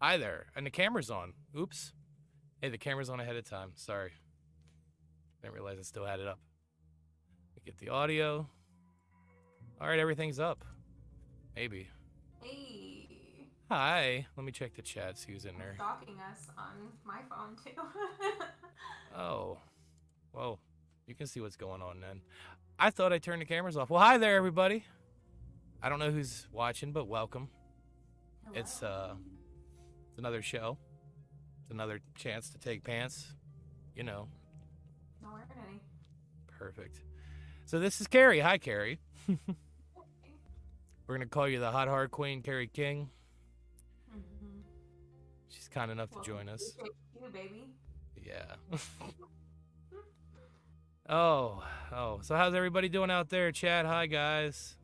Hi there. And the camera's on. Oops. Hey, the camera's on ahead of time. Sorry. Didn't realize I still had it up. Get the audio. All right, everything's up. Maybe. Hey. Hi. Let me check the chat, see who's in there. Stalking us on my phone, too. Oh. Well, you can see what's going on then. I thought I turned the cameras off. Well, hi there, everybody. I don't know who's watching, but welcome. Hello. It's another show. It's another chance to take pants. You know. Not wearing any. Perfect. So this is Kerri. Hi, Kerri. We're going to call you the Hot Horror Queen, Kerri King. Mm-hmm. She's kind enough to join us. You, baby. Yeah. Oh. So how's everybody doing out there? Chat, hi, guys.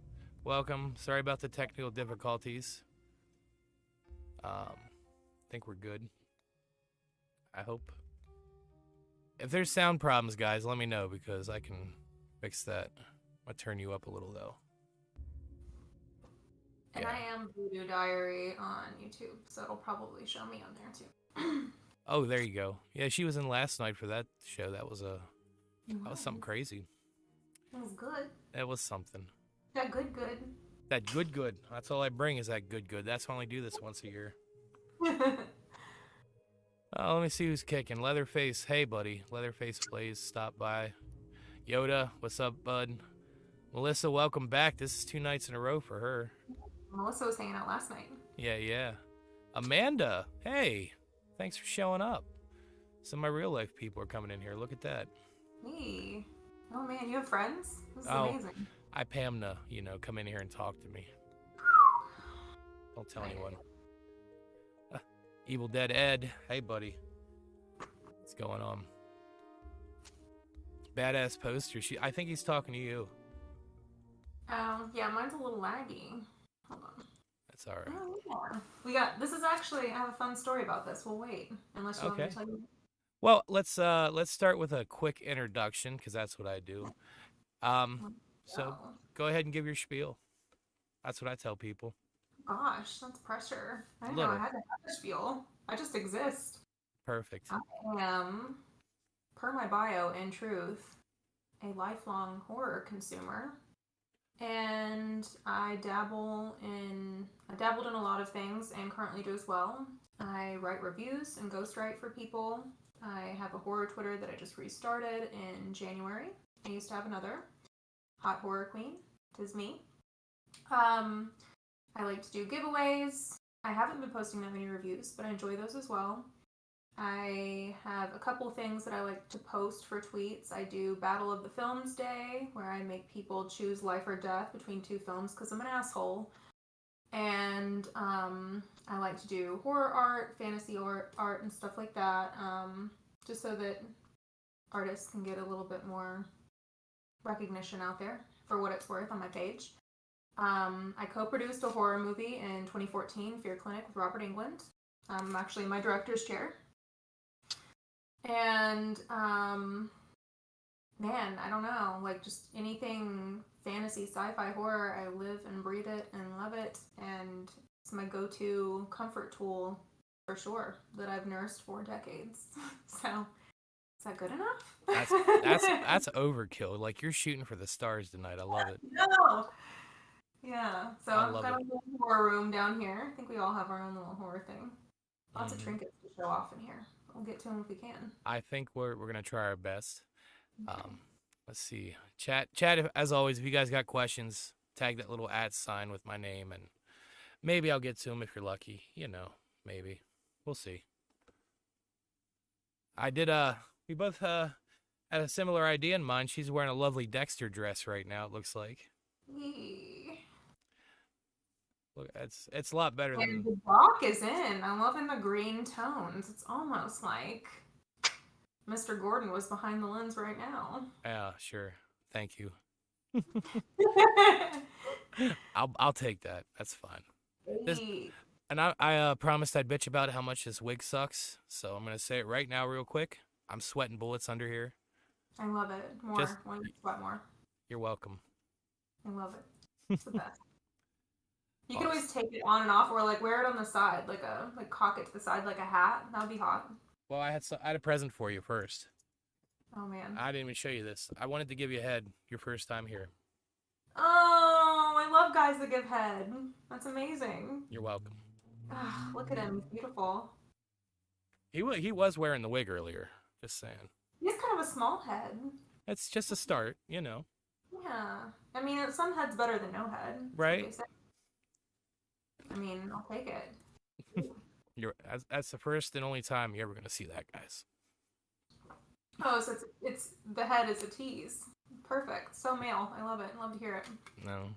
Welcome. Sorry about the technical difficulties. Think we're good. I hope. If there's sound problems, guys, let me know because I can fix that. I'll turn you up a little, though. And I am Voodoo Diary on YouTube, so it'll probably show me on there, too. Oh, there you go. Yeah, she was in last night for that show. That was something crazy. It was good. That was something. That good. That good. That's all I bring is that good. That's why I only do this once a year. Let me see who's kicking. Leatherface, hey buddy. Leatherface Blaze, stop by. Yoda, what's up, bud? Melissa, welcome back. This is 2 nights in a row for her. Melissa was hanging out last night. Yeah. Amanda, hey. Thanks for showing up. Some of my real life people are coming in here. Look at that. Hey. Oh man, you have friends? This is amazing. I pay them to, come in here and talk to me. Don't tell anyone. Evil Dead Ed, hey buddy. What's going on? Badass poster. I think he's talking to you. Oh, yeah, mine's a little laggy. Hold on. That's all right. This is actually, I have a fun story about this. We'll wait, unless you want me to tell you. Well, let's start with a quick introduction, because that's what I do. So go ahead and give your spiel. That's what I tell people. Gosh, that's pressure. I didn't know I had to have a spiel. I just exist. Perfect. I am, per my bio, in truth, a lifelong horror consumer. And I dabbled in a lot of things and currently do as well. I write reviews and ghostwrite for people. I have a horror Twitter that I just restarted in January. I used to have another. Hot Horror Queen. 'Tis me. I like to do giveaways. I haven't been posting that many reviews, but I enjoy those as well. I have a couple things that I like to post for tweets. I do Battle of the Films Day, where I make people choose life or death between 2 films because I'm an asshole. And I like to do horror art, fantasy art, and stuff like that, just so that artists can get a little bit more recognition out there for what it's worth on my page. I co-produced a horror movie in 2014, Fear Clinic, with Robert Englund. I'm actually in my director's chair. And, man, I don't know, like just anything fantasy, sci-fi, horror, I live and breathe it and love it. And it's my go-to comfort tool for sure that I've nursed for decades. So, is that good enough? That's overkill. Like, you're shooting for the stars tonight. I love it. No. Yeah, so I've got a little horror room down here. I think we all have our own little horror thing. Lots of trinkets to show off in here. We'll get to them if we can. I think we're gonna try our best. Okay. Let's see. Chat. As always, if you guys got questions, tag that little @ sign with my name, and maybe I'll get to them if you're lucky. Maybe. We'll see. I did. We both had a similar idea in mind. She's wearing a lovely Dexter dress right now. It looks like. Look, it's a lot better than the dock is in. I'm loving the green tones. It's almost like Mr. Gordon was behind the lens right now. Yeah, sure. Thank you. I'll take that. That's fine. And I promised I'd bitch about how much this wig sucks, so I'm gonna say it right now, real quick. I'm sweating bullets under here. I love it. Want to sweat more. You're welcome. I love it. It's the best. You could Oh, always take it on and off, or like wear it on the side, like cock it to the side like a hat. That would be hot. well, I had a present for you first. Oh man. I didn't even show you this. I wanted to give you a head your first time here. Oh, I love guys that give head. That's amazing. You're welcome. Look at him, he's beautiful. He was wearing the wig earlier. Just saying. He has kind of a small head. It's just a start, you know. Yeah. I mean, some head's better than no head. That's what Right? they say. I mean, I'll take it. You're that's the first and only time you're ever gonna see that, guys. Oh, so it's the head is a tease. Perfect. So male. I love it. Love to hear it. No.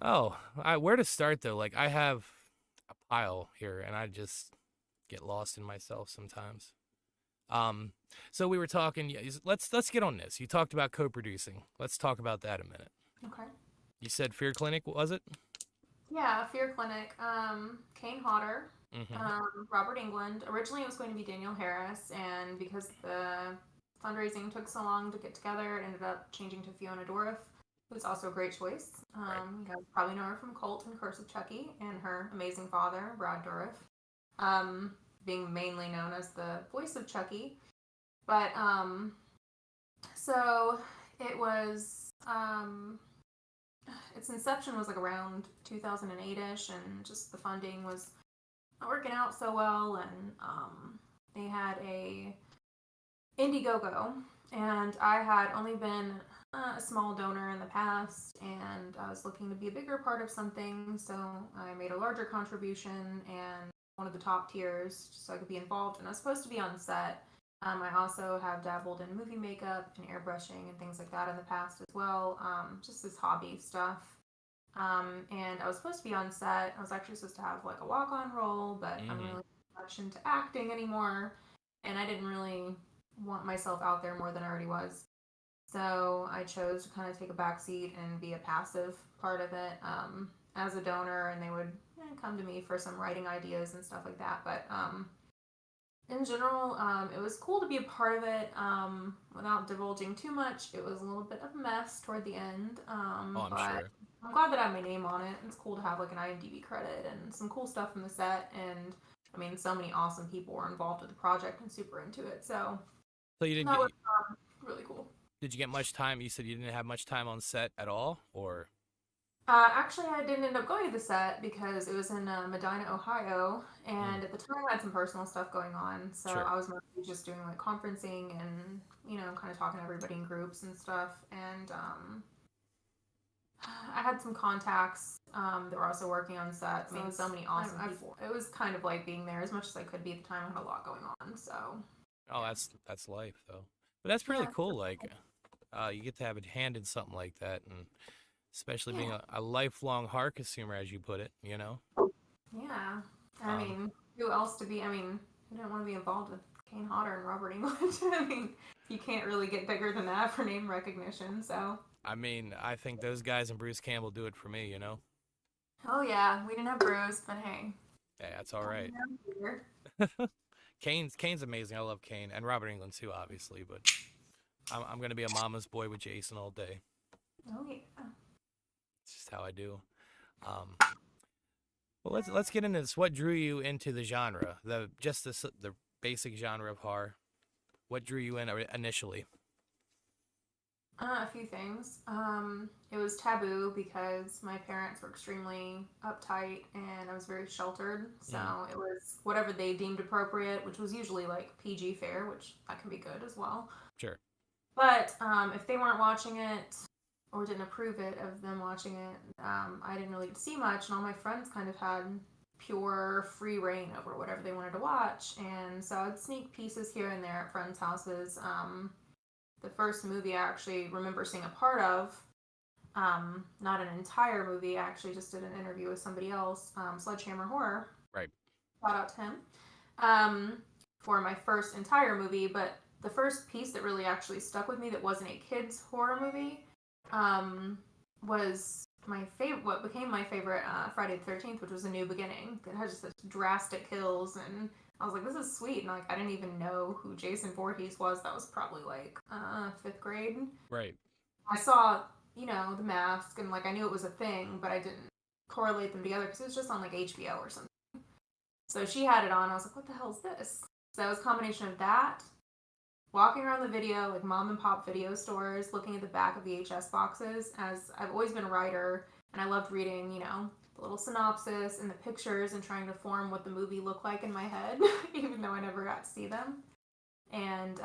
Oh, where to start though? Like I have a pile here, and I just get lost in myself sometimes. Um, so we were talking. Let's get on this. You talked about co-producing. Let's talk about that a minute. Okay. You said Fear Clinic, was it? Yeah, Fear Clinic. Kane Hodder, Mm-hmm. Robert England. Originally, it was going to be Daniel Harris, and because the fundraising took so long to get together, it ended up changing to Fiona Dourif, who's also a great choice. Right. You guys probably know her from Cult and Curse of Chucky, and her amazing father, Brad Dourif, um, being mainly known as the voice of Chucky. But so it was its inception was like around 2008ish, and just the funding was not working out so well, and they had a Indiegogo, and I had only been a small donor in the past, and I was looking to be a bigger part of something, so I made a larger contribution and one of the top tiers so I could be involved, and I was supposed to be on set. I also have dabbled in movie makeup and airbrushing and things like that in the past as well, just as hobby stuff. And I was supposed to be on set. I was actually supposed to have like a walk-on role, but I'm Mm-hmm. really not much into acting anymore, and I didn't really want myself out there more than I already was. So I chose to kind of take a back seat and be a passive part of it as a donor, and they would come to me for some writing ideas and stuff like that. But in general, it was cool to be a part of it. Without divulging too much, it was a little bit of a mess toward the end, Oh, I'm but sure. I'm glad that I have my name on it. It's cool to have like an IMDb credit and some cool stuff from the set. And I mean, so many awesome people were involved with the project and super into it. So So you didn't that get was really cool. did you get much time? You said you didn't have much time on set at all, or Actually, I didn't end up going to the set because it was in Medina, Ohio, mm, and at the time I had some personal stuff going on, so sure. I was mostly just doing like conferencing and kind of talking to everybody in groups and stuff. And I had some contacts that were also working on set. I mean, so many awesome people. It was kind of like being there as much as I could be at the time. I had a lot going on, so Oh, that's life though. But that's really yeah, cool. Like, you get to have a hand in something like that, and especially being yeah, a lifelong horror consumer, as you put it. You know. yeah. I Um, mean, who else to be? I mean, who didn't want to be involved with Kane Hodder and Robert England? I mean, you can't really get bigger than that for name recognition. So, I mean, I think those guys and Bruce Campbell do it for me. You know. oh yeah, we didn't have Bruce, but hey, Yeah, that's all right. here. Kane's amazing. I love Kane and Robert England too, obviously. But I'm gonna be a mama's boy with Jason all day. Oh yeah. It's just how I do. Um, well, let's get into this. What drew you into the genre? The basic genre of horror. What drew you in initially? A few things. It was taboo because my parents were extremely uptight and I was very sheltered. So Mm, it was whatever they deemed appropriate, which was usually like PG fare, which that can be good as well. sure. But if they weren't watching it or didn't approve it of them watching it, I didn't really see much. And all my friends kind of had pure free reign over whatever they wanted to watch. And so I'd sneak pieces here and there at friends' houses. The first movie I actually remember seeing a part of, not an entire movie. I actually just did an interview with somebody else, Sledgehammer Horror. Right. Shout out to him for my first entire movie. But the first piece that really actually stuck with me that wasn't a kids horror movie was my favorite. What became my favorite Friday the 13th, which was A New Beginning. That had just such drastic kills, and I was like, this is sweet. And like, I didn't even know who Jason Voorhees was. That was probably like fifth grade. Right. I saw the mask, and like I knew it was a thing, but I didn't correlate them together because it was just on like HBO or something. So she had it on. I was like, what the hell is this? So it was a combination of that, walking around the video, like mom and pop video stores, looking at the back of VHS boxes, as I've always been a writer and I loved reading, the little synopsis and the pictures and trying to form what the movie looked like in my head, even though I never got to see them. And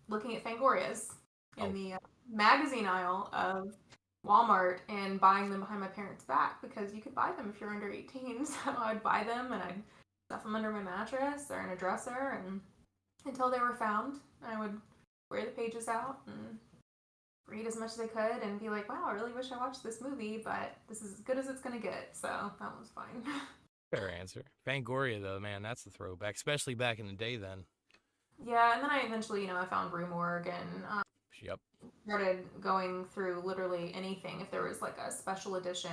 looking at Fangorias in the magazine aisle of Walmart and buying them behind my parents' back because you could buy them if you're under 18. So I'd buy them and I'd stuff them under my mattress or in a dresser and until they were found. I would wear the pages out and read as much as I could and be like, wow, I really wish I watched this movie, but this is as good as it's going to get. So that was fine. Fair answer. Fangoria, though, man, that's the throwback, especially back in the day then. Yeah, and then I eventually, I found Rue Morgue and Yep. started going through literally anything. If there was like a special edition,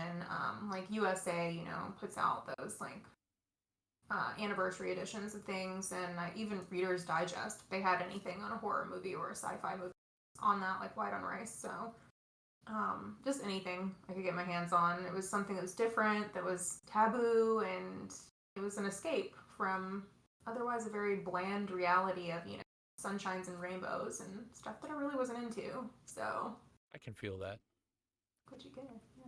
like USA, puts out those like anniversary editions of things, and even Reader's Digest, if they had anything on a horror movie or a sci-fi movie on that, like White on Rice. So just anything I could get my hands on. It was something that was different, that was taboo, and it was an escape from otherwise a very bland reality of sunshines and rainbows and stuff that I really wasn't into. So I can feel that. what'd you get?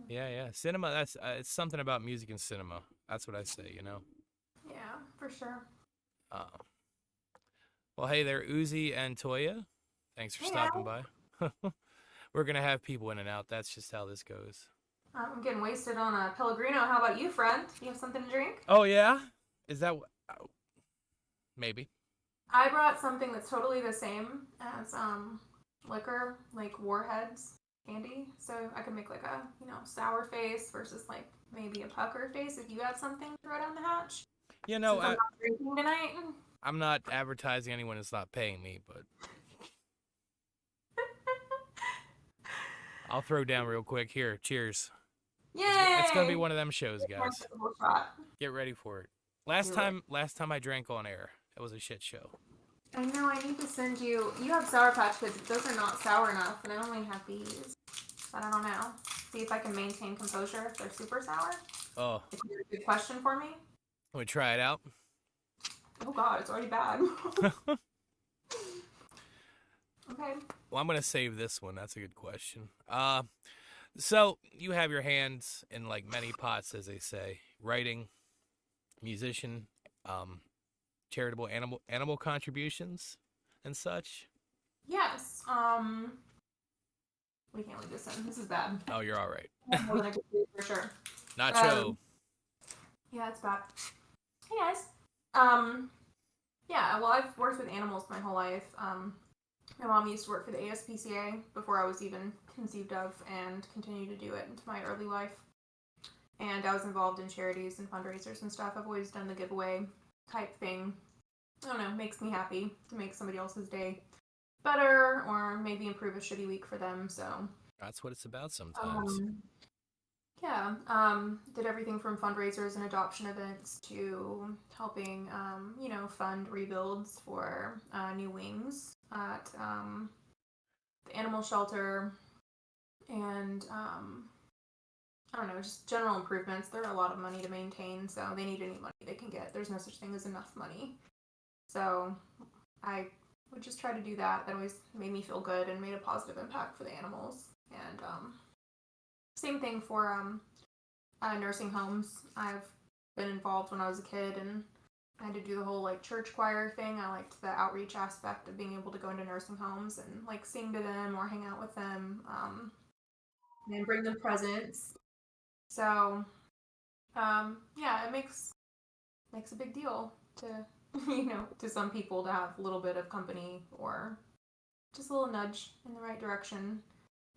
Yeah. Cinema, that's it's something about music and cinema. That's what I say, Yeah, for sure. Uh, well, hey there, Uzi and Toya. Thanks for Hey stopping guys. by. We're going to have people in and out. That's just how this goes. I'm getting wasted on a Pellegrino. How about you, friend? You have something to drink? Oh, yeah? Is that maybe? I brought something that's totally the same as liquor, like Warheads candy. So I could make like a sour face versus like maybe a pucker face if you have something to throw down the hatch. You Since know, I'm not drinking tonight. I'm not advertising anyone that's not paying me, but I'll throw down real quick. Here, cheers. Yay! It's gonna be one of them shows, guys. Shot. Get ready for it. Do it. Last time I drank on air, it was a shit show. I know. I need to send you. You have Sour Patch Kids. Those are not sour enough, and I only have these. But I don't know. See if I can maintain composure if they're super sour. Oh, Is that a good question for me? we try it out. Oh God, it's already bad. Okay. Well, I'm gonna save this one. That's a good question. So you have your hands in like many pots, as they say. Writing, musician, charitable animal contributions, and such. Yes. We can't leave this in. This is bad. Oh, you're all right. More than I could do for sure. Nacho. Yeah, it's bad. Hey guys. Yeah. Well, I've worked with animals my whole life. My mom used to work for the ASPCA before I was even conceived of, and continued to do it into my early life. And I was involved in charities and fundraisers and stuff. I've always done the giveaway type thing. I don't know, makes me happy to make somebody else's day better or maybe improve a shitty week for them. So That's what it's about sometimes. yeah, did everything from fundraisers and adoption events to helping, fund rebuilds for new wings at the animal shelter, and I don't know, just general improvements. They're a lot of money to maintain, so they need any money they can get. There's no such thing as enough money. So I would just try to do that. That always made me feel good and made a positive impact for the animals. And same thing for nursing homes. I've been involved when I was a kid, and I had to do the whole like church choir thing. I liked the outreach aspect of being able to go into nursing homes and like sing to them or hang out with them, and bring them presents. So, yeah, it makes a big deal to to some people to have a little bit of company or just a little nudge in the right direction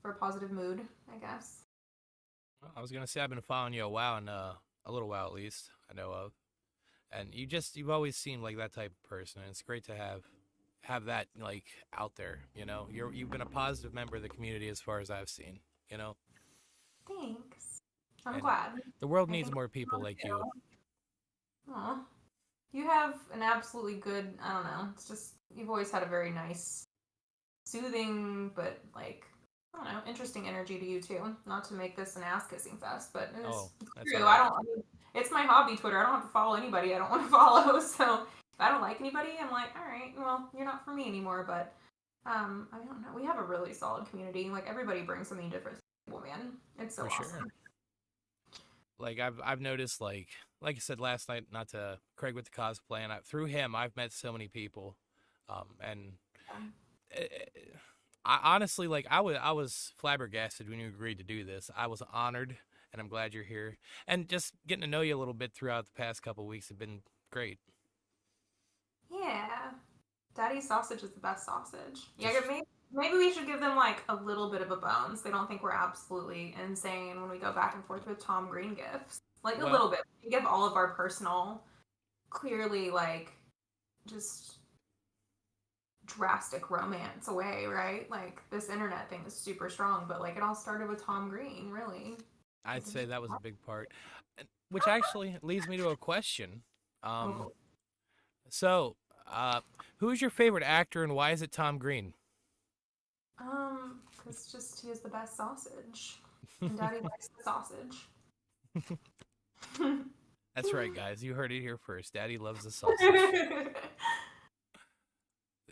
for a positive mood, I guess. Well, I was gonna say I've been following you a while, and a little while at least I know of, and you've always seemed like that type of person, and it's great to have that like out there. You've been a positive member of the community as far as I've seen. Thanks. I'm And glad. the world I needs think more people like you. Aw. You have an absolutely good, I don't know, it's just, you've always had a very nice, soothing, but like I don't know, interesting energy to you too. Not to make this an ass kissing fest, but Oh, it's that's all true. right. I mean, it's my hobby Twitter. I don't have to follow anybody I don't want to follow. So if I don't like anybody, I'm like, all right, well, you're not for me anymore. But I don't know. We have a really solid community. Like everybody brings something different to the table, man. It's so For sure. awesome. Like I've noticed, like I said last night, not to Craig with the cosplay, and through him I've met so many people, and Um, I honestly, like, I was flabbergasted when you agreed to do this. I was honored, and I'm glad you're here. And just getting to know you a little bit throughout the past couple weeks have been great. yeah, Daddy's sausage is the best sausage. Yeah, maybe we should give them like a little bit of a bone so they don't think we're absolutely insane when we go back and forth with Tom Green gifts. Like a Well, little bit. We give all of our personal, clearly like just drastic romance away, right? Like this internet thing is super strong, but like it all started with Tom Green, really. I'd say that was a big part, which actually leads me to a question. Um, Oh, so, uh, who is your favorite actor, and why is it Tom Green? because just he is the best sausage, and Daddy likes the sausage. That's right, guys. You heard it here first. Daddy loves the sausage.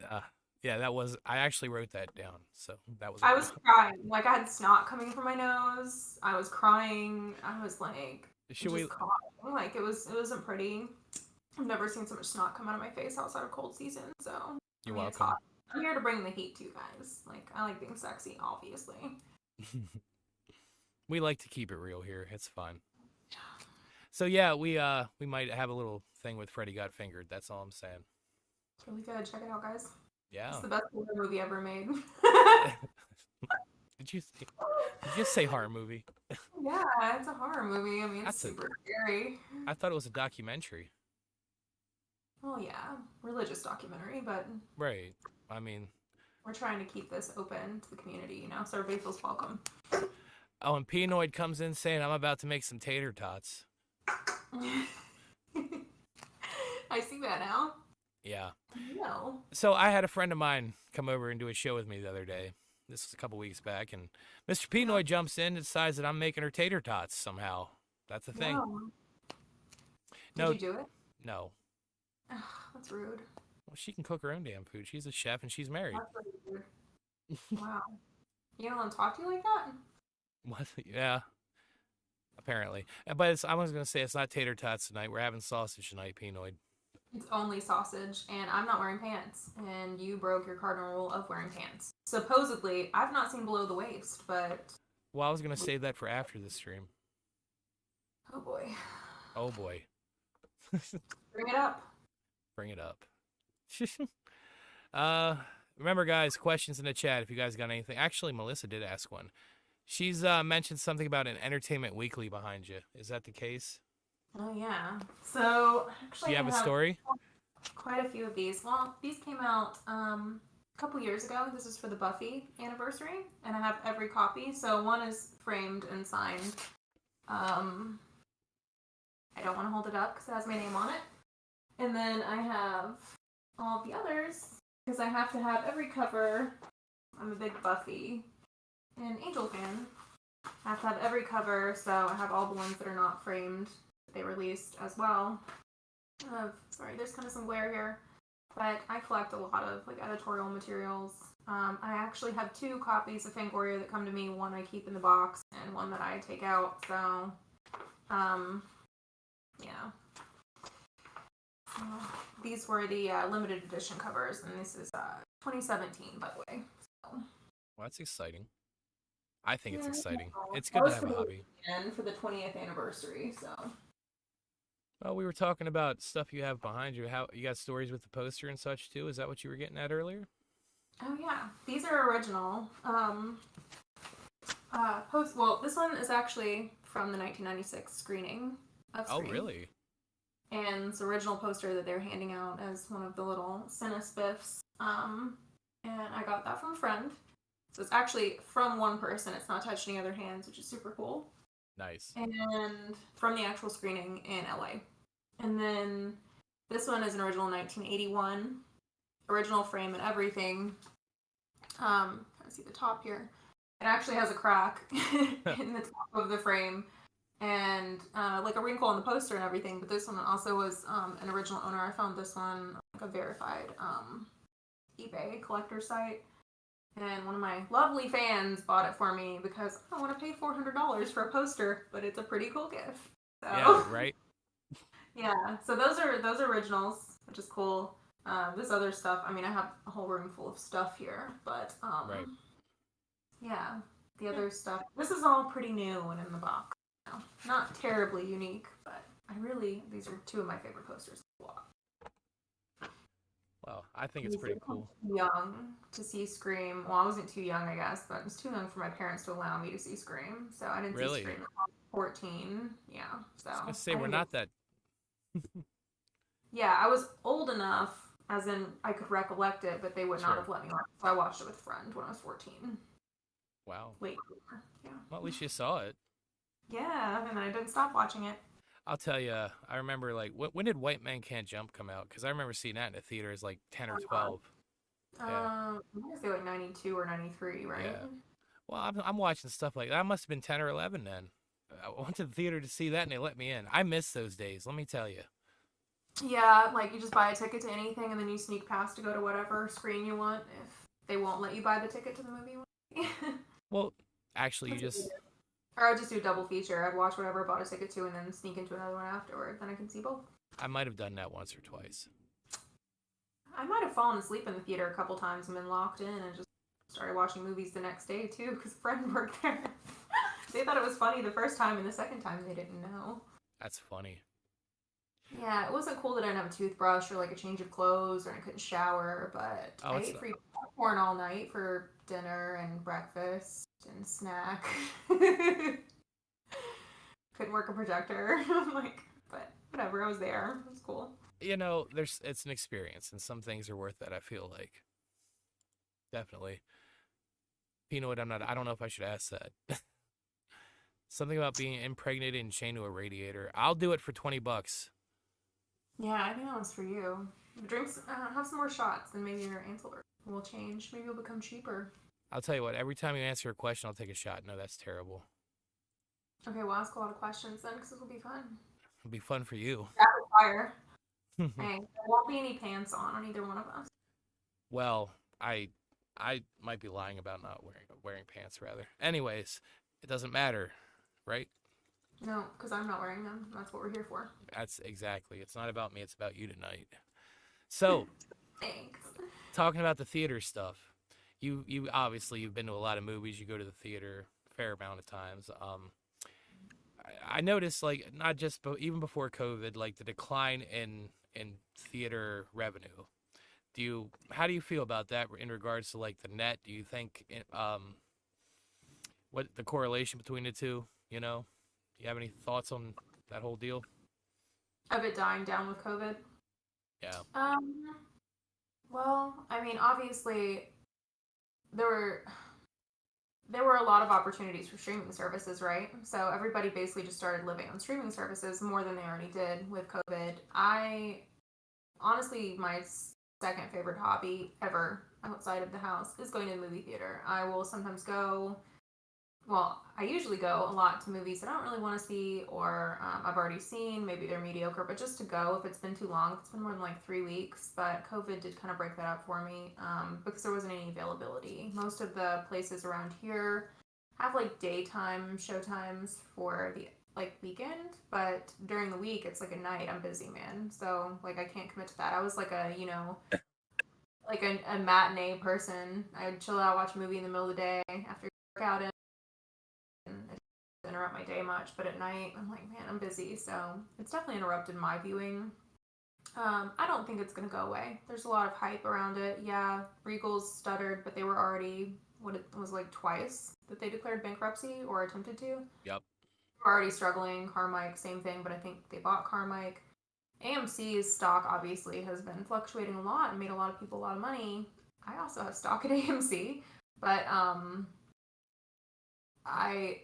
Uh, yeah, that was. I actually wrote that down, so that was a I good was one. crying. Like I had snot coming from my nose. I was crying. I was like Should we? just crying. Like it wasn't pretty. I've never seen so much snot come out of my face outside of cold season. So I You're mean it's hot. welcome. I'm here to bring the heat to you guys. Like I like being sexy, obviously. We like to keep it real here. It's fun. So yeah, we might have a little thing with Freddy Got Fingered. That's all I'm saying. It's really good. Check it out, guys. It's Yeah. the best horror movie ever made. did you say, did you just say horror movie? Yeah, it's a horror movie. I mean, it's That's a. super scary. I thought it was a documentary. Well, yeah, religious documentary, but Right. I mean, we're trying to keep this open to the community, so everybody feels welcome. oh, and Pinoid comes in saying I'm about to make some tater tots. I see that now. Yeah. No. So I had a friend of mine come over and do a show with me the other day. This was a couple weeks back, and Mr. Pinoy jumps in and decides that I'm making her tater tots somehow. That's a thing. No. Did No, you do it? no. Ugh, that's rude. Well, she can cook her own damn food. She's a chef and she's married. That's really rude. Wow. You don't want to talk to you like that? What? Yeah, apparently. But I was gonna say it's not tater tots tonight. We're having sausage tonight, Pinoid. It's only sausage, and I'm not wearing pants. And you broke your cardinal rule of wearing pants. Supposedly, I've not seen below the waist, but Well, I was gonna save that for after the stream. oh boy. Oh boy, Bring it up. bring it up. uh, remember, guys, questions in the chat if you guys got anything. Actually, Melissa did ask one. She's mentioned something about an Entertainment Weekly behind you. Is that the case? Oh yeah. So Do actually, you I have a have story? quite a few of these. Well, these came out a couple years ago. This is for the Buffy anniversary, and I have every copy. So one is framed and signed. I don't want to hold it up because it has my name on it. And then I have all of the others because I have to have every cover. I'm a big Buffy and Angel fan. I have to have every cover, so I have all the ones that are not framed that they released as well. Sorry, there's kind of some glare here, but I collect a lot of like editorial materials. I actually have two copies of Fangoria that come to me. One I keep in the box, and one that I take out. So, yeah. These were the limited edition covers, and this is 2017, by the way. So. Well, that's exciting. I think it's Yeah, exciting. It's that good to was have a hobby. for the 20th anniversary. So. Well, we were talking about stuff you have behind you. How you got stories with the poster and such too? Is that what you were getting at earlier? Oh yeah, these are original. Well, this one is actually from the 1996 screening of Oh, Scream. really? And it's the original poster that they're handing out as one of the little Cinespiffs. And I got that from a friend. So it's actually from one person. It's not touched any other hands, which is super cool. Nice. And from the actual screening in LA. And then this one is an original 1981. Original frame and everything. Let's see the top here. It actually has a crack in the top of the frame and like a wrinkle on the poster and everything. But this one also was an original owner. I found this one like a verified eBay collector site. And one of my lovely fans bought it for me because I don't want to pay $400 for a poster, but it's a pretty cool gift. Yeah, So right. yeah, so those are originals, which is cool. This other stuff, I mean, I have a whole room full of stuff here, but Right. yeah, the Yeah. other stuff. This is all pretty new and in the box. You know, not terribly unique, but these are two of my favorite posters. Well, I think it's He's pretty cool. too young to see Scream. Well, I wasn't too young, I guess, but I was too young for my parents to allow me to see Scream. So I didn't see Really? Scream until I was 14. Yeah, so I was gonna say I we're didn't get. not that. Yeah, I was old enough, as in I could recollect it, but they would not Sure. have let me watch it. So I watched it with a friend when I was 14. Wow. Late. Yeah. Well, at least you saw it. Yeah, and then I didn't stop watching it. I'll tell you. I remember like when did White Man Can't Jump come out? Because I remember seeing that in the theater as like 10 or Oh, God. 12. Yeah. I'm gonna say like 92 or 93, right? Yeah. Well, I'm watching stuff like that. I must have been 10 or 11 then. I went to the theater to see that and they let me in. I miss those days, let me tell you. Yeah, like you just buy a ticket to anything and then you sneak past to go to whatever screen you want if they won't let you buy the ticket to the movie. Well, actually, you That's what we just, did. Or I'd just do a double feature. I'd watch whatever I bought a ticket to and then sneak into another one afterward. Then I can see both. I might have done that once or twice. I might have fallen asleep in the theater a couple times and been locked in and just started watching movies the next day too because a friend worked there. They thought it was funny the first time and the second time they didn't know. That's funny. Yeah, it wasn't cool that I didn't have a toothbrush or like a change of clothes or I couldn't shower, but Oh, I it's ate not. free popcorn all night for dinner and breakfast and snack. Couldn't work a projector. I'm like, but whatever, I was there. It was cool. It's an experience and some things are worth it, I feel like. Definitely. You know what, I don't know if I should ask that. Something about being impregnated and chained to a radiator. I'll do it for $20. Yeah, I think that was for you. Drinks, have some more shots, then maybe your answer will change. Maybe it'll become cheaper. I'll tell you what, every time you answer a question, I'll take a shot. No, that's terrible. Okay, we'll ask a lot of questions then because it'll be fun. It'll be fun for you. Rapid fire. Hey, there won't be any pants on either one of us. Well, I might be lying about not wearing pants rather. Anyways, it doesn't matter, right? No, because I'm not wearing them. That's what we're here for. That's exactly. It's not about me, it's about you tonight. So, Thanks. talking about the theater stuff. You obviously you've been to a lot of movies, you go to the theater a fair amount of times. I noticed like not just even before COVID, like the decline in theater revenue. How do you feel about that in regards to like the net? Do you think what the correlation between the two, you know? Do you have any thoughts on that whole deal? Of it dying down with COVID. Yeah. Um. Well, I mean, obviously there were there were a lot of opportunities for streaming services, right? So everybody basically just started living on streaming services more than they already did with COVID. I honestly, my second favorite hobby ever outside of the house is going to the movie theater. I will sometimes go. Well, I usually go a lot to movies that I don't really want to see or I've already seen. Maybe they're mediocre, but just to go if it's been too long. It's been more than like 3 weeks, but COVID did kind of break that up for me because there wasn't any availability. Most of the places around here have like daytime showtimes for the like weekend, but during the week it's like a night. I'm busy, man. So like I can't commit to that. I was like like a matinee person. I would chill out, watch a movie in the middle of the day after work out and it doesn't interrupt my day much. But at night, I'm like, man, I'm busy, so it's definitely interrupted my viewing. I don't think it's gonna go away. There's a lot of hype around it. Yeah, Regal's stuttered, but they were already what it was like twice that they declared bankruptcy or attempted to. Yep. We're already struggling. Carmike, same thing, but I think they bought Carmike. AMC's stock obviously has been fluctuating a lot and made a lot of people a lot of money. I also have stock at AMC, but I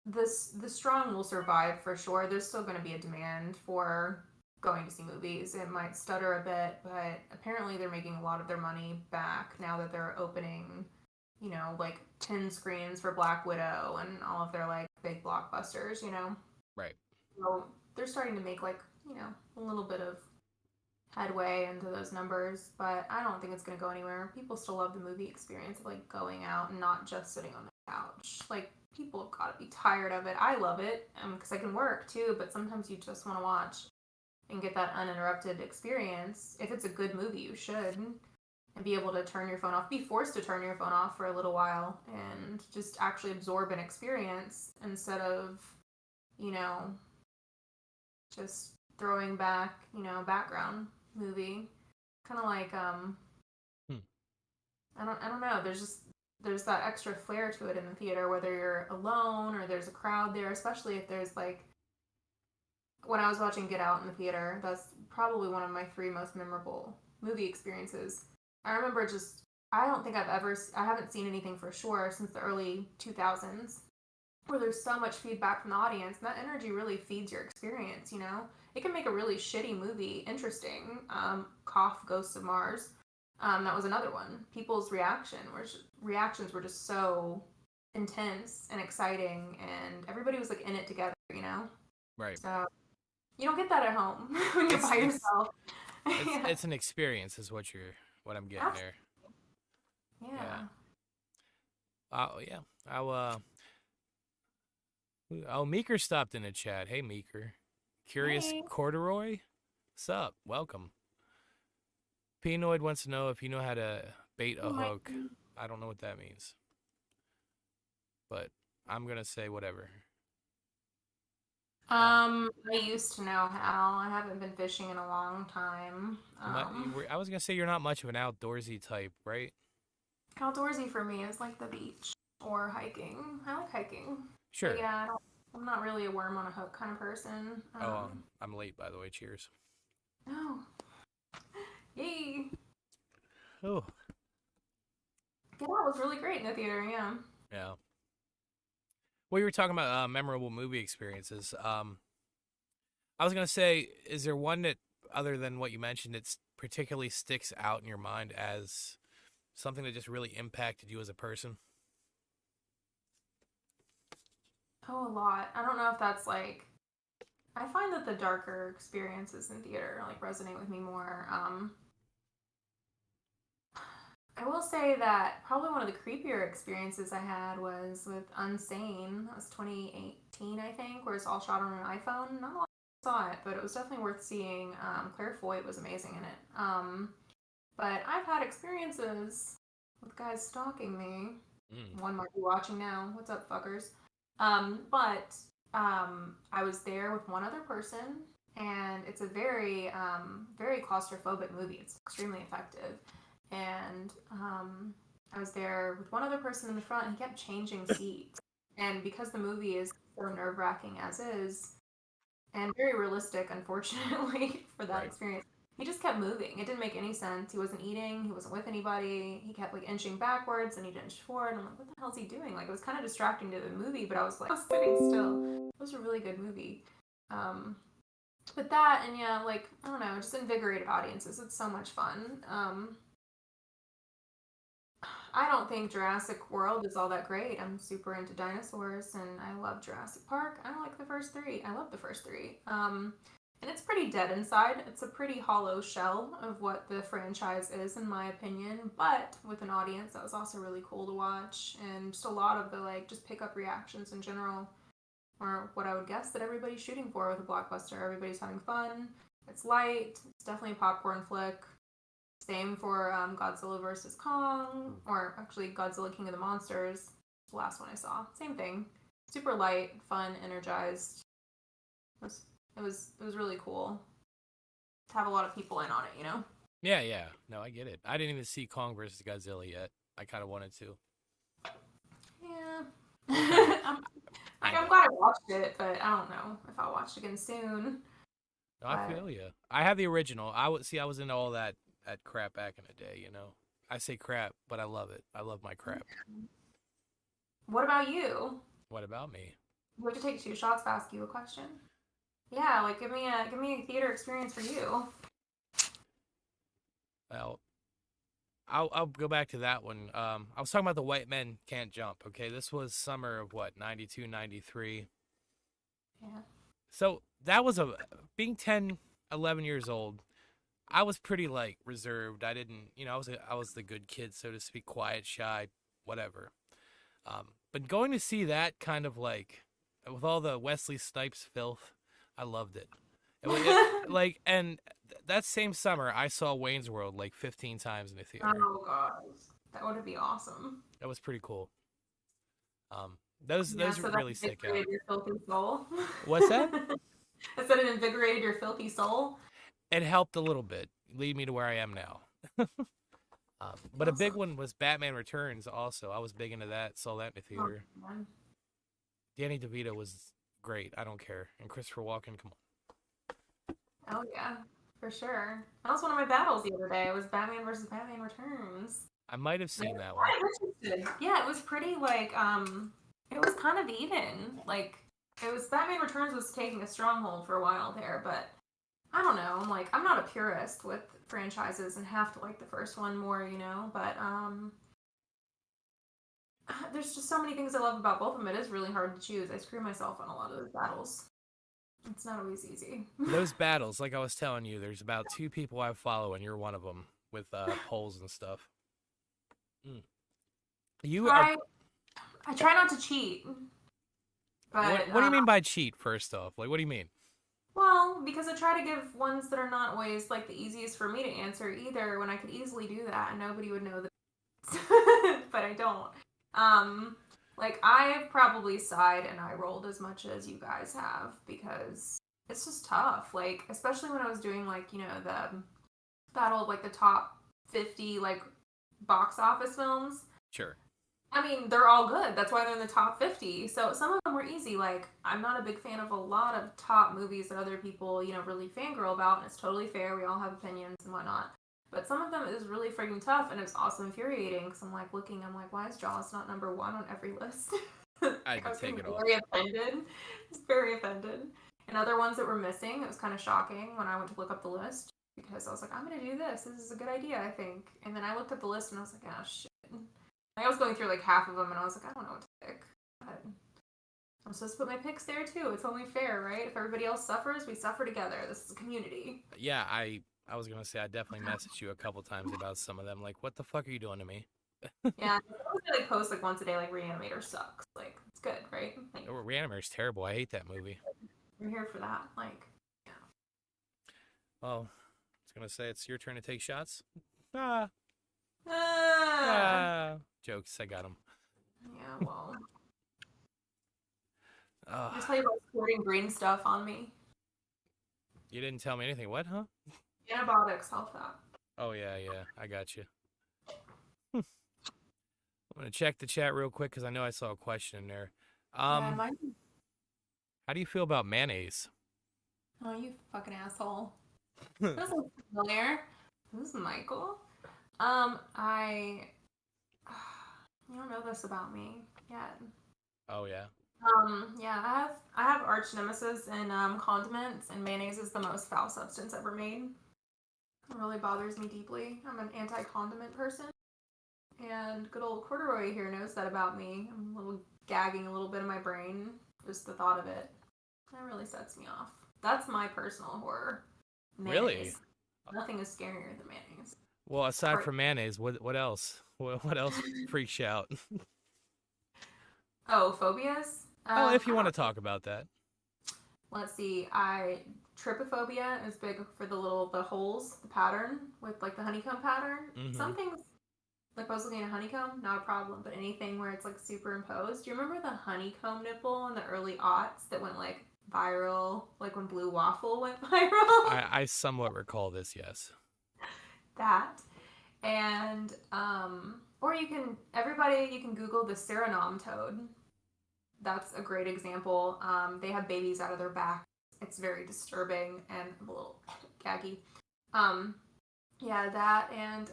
the strong will survive for sure. There's still going to be a demand for going to see movies. It might stutter a bit, but apparently they're making a lot of their money back now that they're opening like 10 screens for Black Widow and all of their like big blockbusters, Right. So they're starting to make like, a little bit of headway into those numbers, but I don't think it's going to go anywhere. People still love the movie experience of like going out and not just sitting on the couch. Like people have got to be tired of it. I love it because I can work too, but sometimes you just want to watch and get that uninterrupted experience. If it's a good movie, you should. And be able to turn your phone off, be forced to turn your phone off for a little while and just actually absorb an experience instead of, you know, just throwing back, background movie. Kind of like Hmm. I don't know. There's that extra flair to it in the theater, whether you're alone or there's a crowd there, especially if there's like when I was watching Get Out in the theater. That's probably one of my three most memorable movie experiences. I remember just I don't think I haven't seen anything for sure since the early 2000s where there's so much feedback from the audience, and that energy really feeds your experience. It can make a really shitty movie interesting. Cough, Ghosts of Mars. That was another one. People's reactions were just so intense and exciting, and everybody was like in it together. Right. So you don't get that at home when you're by yourself. It's an experience, is what I'm getting there. Yeah. Yeah. Meeker stopped in the chat. Hey, Meeker. Curious Hey. Corduroy? Sup? Welcome. Penoid wants to know if you know how to bait a hook. I don't know what that means. But I'm going to say whatever. I used to know how. I haven't been fishing in a long time. I was going to say you're not much of an outdoorsy type, right? Outdoorsy for me is like the beach or hiking. I like hiking. Sure. But yeah, I'm not really a worm on a hook kind of person. I'm late, by the way. Cheers. Oh. Yay. Oh. Yeah, that was really great in the theater, yeah. Yeah. Well, you were talking about memorable movie experiences. I was going to say, is there one that, other than what you mentioned, that particularly sticks out in your mind as something that just really impacted you as a person? Oh, a lot. I don't know if that's like. I find that the darker experiences in theater like resonate with me more. I will say that probably one of the creepier experiences I had was with Unsane. That was 2018, I think, where it's all shot on an iPhone. Not a lot of people saw it, but it was definitely worth seeing. Claire Foy was amazing in it. But I've had experiences with guys stalking me. One might be watching now. What's up, fuckers? But I was there with one other person, and it's a very, very claustrophobic movie. It's extremely effective. And I was there with one other person in the front, and he kept changing seats. And because the movie is so nerve wracking as is, and very realistic, unfortunately, for that experience, he just kept moving. It didn't make any sense. He wasn't eating. He wasn't with anybody. He kept like inching backwards, and he'd inch forward. And I'm like, what the hell is he doing? Like, it was kind of distracting to the movie, but I was like, I was sitting still. It was a really good movie. But that, and yeah, like, I don't know, just invigorated audiences. It's so much fun. I don't think Jurassic World is all that great. I'm super into dinosaurs, and I love Jurassic Park. I like the first three. I love the first three. And it's pretty dead inside. It's a pretty hollow shell of what the franchise is, in my opinion. But with an audience, that was also really cool to watch, and just a lot of the like just pick up reactions in general, or what I would guess that everybody's shooting for with a blockbuster. Everybody's having fun. It's light. It's definitely a popcorn flick. Same for Godzilla vs. Kong, or actually Godzilla King of the Monsters, the last one I saw. Same thing. Super light, fun, energized. It was really cool to have a lot of people in on it, Yeah. No, I get it. I didn't even see Kong vs. Godzilla yet. I kind of wanted to. Yeah. I'm glad I watched it, but I don't know if I'll watch it again soon. No, I feel you. I have the original. I was into all that crap back in the day, I say crap, but I love it. I love my crap. What about you? What about me? You have to take 2 shots to ask you a question. Yeah, like give me a theater experience for you. Well, I'll go back to that one. I was talking about the White Men Can't Jump. Okay, this was summer of what, 92, 93. Yeah. So that was a being 10, 11 years old. I was pretty like reserved. I didn't, I was the good kid, so to speak, quiet, shy, whatever. But going to see that kind of like with all the Wesley Snipes filth, I loved it. Like, and that same summer, I saw Wayne's World like 15 times in the theater. Oh gosh, that would be awesome. That was pretty cool. Yeah, Those so that really stick out. invigorated your filthy soul. What's that? I said it invigorated your filthy soul. It helped a little bit, lead me to where I am now. But a big Awesome. one was Batman Returns. Also, I was big into that. Saw that in the Oh, theater. man. Danny DeVito was great. I don't care. And Christopher Walken, come Oh yeah, for sure. That was one of my battles the other day. It was Batman versus Batman Returns. on. I might have Like, seen that one. I'm interested. Yeah, it was pretty like it was kind of even. Like it was Batman Returns was taking a stronghold for a while there, but I don't know. I'm like I'm not a purist with franchises and have to like the first one more, but there's just so many things I love about both of them. It is really hard to choose. I screw myself on a lot of those battles. It's not always easy. Those battles, like I was telling you, there's about two people I follow, and you're one of them with polls and stuff. Mm. You are. I try not to cheat, but What do you mean by cheat? First off, like, what do you mean? well, because I try to give ones that are not always like the easiest for me to answer either when I could easily do that and nobody would know that. But I don't. Like I have probably sighed and I rolled as much as you guys have because it's just tough. Like especially when I was doing like, the battle of like the top 50 like box office films. Sure. I mean, they're all good. That's why they're in the top 50. So some of them were easy. Like, I'm not a big fan of a lot of top movies that other people, really fangirl about, and it's totally fair. We all have opinions and whatnot. But some of them is really freaking tough, and it's also infuriating because I'm like looking, I'm like, why is Jaws not number one on every list? I Like, I could was take getting it off. very offended. I was very offended. And other ones that were missing, it was kind of shocking when I went to look up the list because I was like, I'm going to do this. This is a good idea, I think. And then I looked at the list and I was like, oh, shit. I was going through like half of them and I was like, I don't know what to pick. But I'm supposed to put my picks there too. It's only fair, right? If everybody else suffers, we suffer together. This is a community. Yeah, I was gonna say I definitely messaged you a couple times about some of them. Like, what the fuck are you doing to me? Yeah, I was gonna like post like once a day like Reanimator sucks. Like it's good, right? Like Oh, Reanimator is terrible. I hate that movie. we're here for that. Like yeah. Well, I was gonna say it's your turn to take shots. Ah, Ah, jokes. I got them. yeah, well. Oh, Just tell you about squirting green stuff on me. you didn't tell me anything. What, huh? Antibiotics help that. Oh yeah, yeah. I got you. I'm gonna check the chat real quick because I know I saw a question in there. Yeah, Um, mine. how do you feel about mayonnaise? Oh, you fucking asshole. This looks familiar. This is Michael. I you don't know this about me yet. Oh yeah. Yeah, I have arch nemesis in condiments, and mayonnaise is the most foul substance ever made. It really bothers me deeply. I'm an anti-condiment person, and good old Corduroy here knows that about me. I'm a little gagging a little bit in my brain, just the thought of it. That really sets me off. That's my personal horror. Mayonnaise. Really? Nothing is scarier than mayonnaise. Well, aside Or, from mayonnaise, what else? What else freaks you out? oh, phobias? Oh, if I you want to don't talk about that. Let's see. Trypophobia is big for the holes, the pattern with like the honeycomb pattern. Mm-hmm. Some things like I was looking at a honeycomb, not a problem, but anything where it's like superimposed. Do you remember the honeycomb nipple in the early aughts that went like viral, like when Blue Waffle went viral? I somewhat recall this, yes. That and or you can Google the Suriname toad. That's a great example. They have babies out of their back. It's very disturbing and a little gaggy. Um, yeah, that and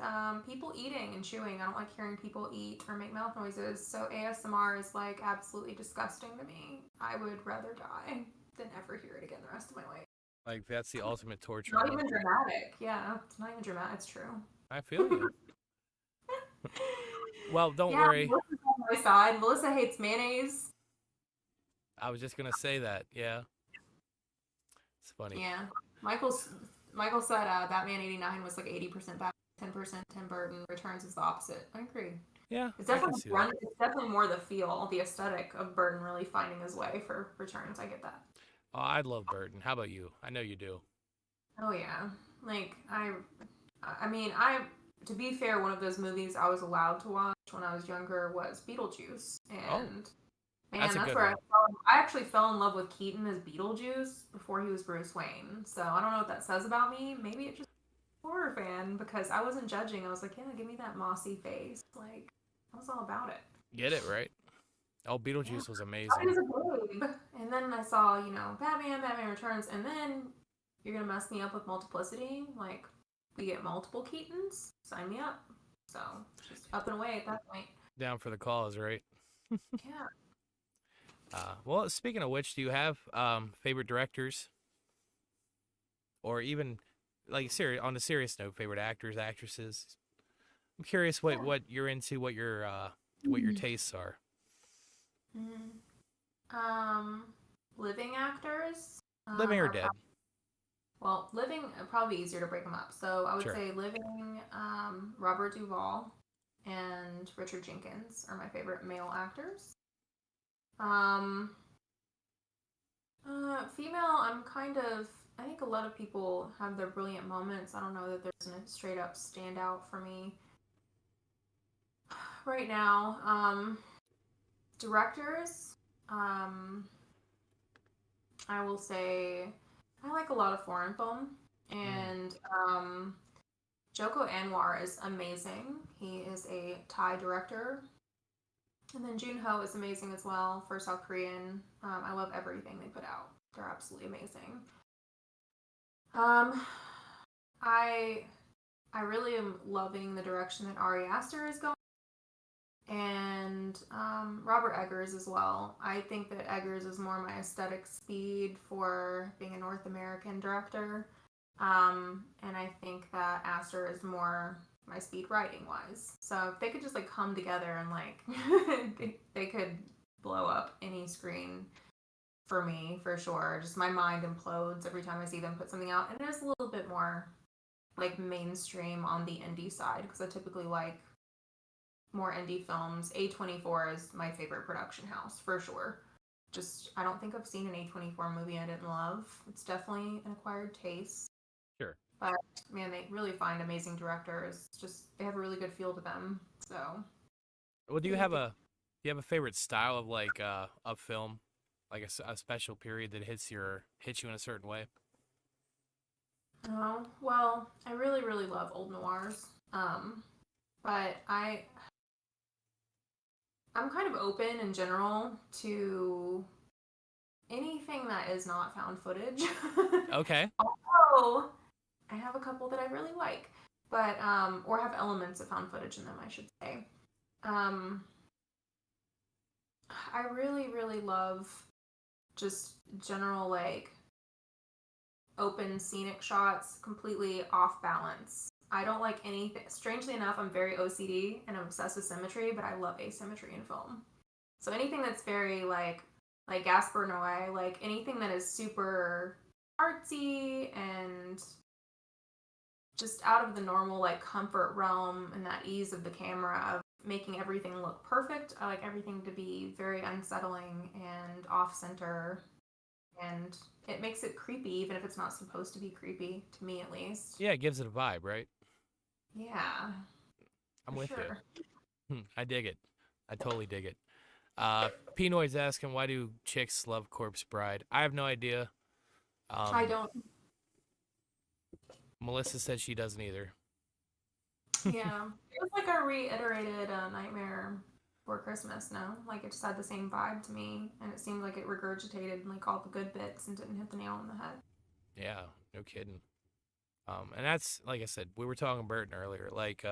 people eating and chewing. I don't like hearing people eat or make mouth noises. So ASMR is like absolutely disgusting to me. I would rather die than ever hear it again the rest of my life. Like that's the ultimate torture. Not even dramatic. Yeah, it's not even dramatic. It's true. I feel you. Well, don't Yeah, worry. Melissa's on my side. Melissa hates mayonnaise. I was just gonna say that. Yeah, it's funny. Yeah. Michael's Michael said Batman '89 was like 80% Batman, 10% Tim Burton. Returns is the opposite. I agree. Yeah, It's I can definitely see that. run. It's definitely more the feel, the aesthetic of Burton really finding his way for Returns. I get that. Oh, I love Burton. How about you? I know you do. Oh yeah. Like I mean, I to be fair, one of those movies I was allowed to watch when I was younger was Beetlejuice, Oh, and that's man, a that's good where one. I actually fell in love with Keaton as Beetlejuice before he was Bruce Wayne. So I don't know what that says about me. Maybe it just horror fan because I wasn't judging. I was like, yeah, give me that mossy face. Like I was all about it. Get it right. Oh, Yeah, Beetlejuice was I amazing. was a babe. And then I saw, Batman, Batman Returns, and then you're gonna mess me up with multiplicity. Like we get multiple Keatons. Sign me up. So just up and away at that point. Down for the cause, right? Yeah. Well, speaking of which, do you have favorite directors, or even like serious on a serious note, favorite actors, actresses? I'm curious what you're into, what your Mm. tastes are. Um, living actors. Living or Are dead? well, living probably easier to break them up. So I would Sure. say living. Robert Duvall and Richard Jenkins are my favorite male actors. Um, female, I'm kind of. I think a lot of people have their brilliant moments. I don't know that there's a straight up standout for me right now. Directors. Um, I will say I like a lot of foreign film, Mm. and Joko Anwar is amazing. He is a Thai director, and then Jun Ho is amazing as well for South Korean. I love everything they put out. They're absolutely amazing. Um, I I really am loving the direction that Ari Aster is going, and Robert Eggers as well. I think that Eggers is more my aesthetic speed for being a North American director, and I think that Aster is more my speed writing wise. So if they could just like come together and like they could blow up any screen for me for sure. Just my mind implodes every time I see them put something out, and it is a little bit more like mainstream on the indie side because I typically like more indie films. A24 is my favorite production house for sure. Just I don't think I've seen an A24 movie I didn't love. It's definitely an acquired taste. Sure. But man, they really find amazing directors. Just they have a really good feel to them. So Well, they get the do you have a favorite style of like of film, like a special period that hits you in a certain way? oh well, I really really love old noirs. But I'm kind of open in general to anything that is not found footage. Okay. Although I have a couple that I really like, but or have elements of found footage in them, I should say. Um, I really, really love just general like open scenic shots, completely off balance. I don't like anything. Strangely enough, I'm very OCD and I'm obsessed with symmetry, but I love asymmetry in film. So anything that's very like Gaspar Noé, like anything that is super artsy and just out of the normal like comfort realm and that ease of the camera of making everything look perfect. I like everything to be very unsettling and off center, and it makes it creepy even if it's not supposed to be creepy to me at least. Yeah, it gives it a vibe, right? Yeah, I'm for with you. sure. I dig it. I totally dig it. Pinoy's asking, why do chicks love Corpse Bride? I have no idea. I Um, don't. Melissa said she doesn't either. Yeah, it was like a reiterated Nightmare Before Christmas. No, like it just had the same vibe to me, and it seemed like it regurgitated like all the good bits and didn't hit the nail on the head. Yeah, no kidding. And that's like I said, we were talking Burton earlier. Like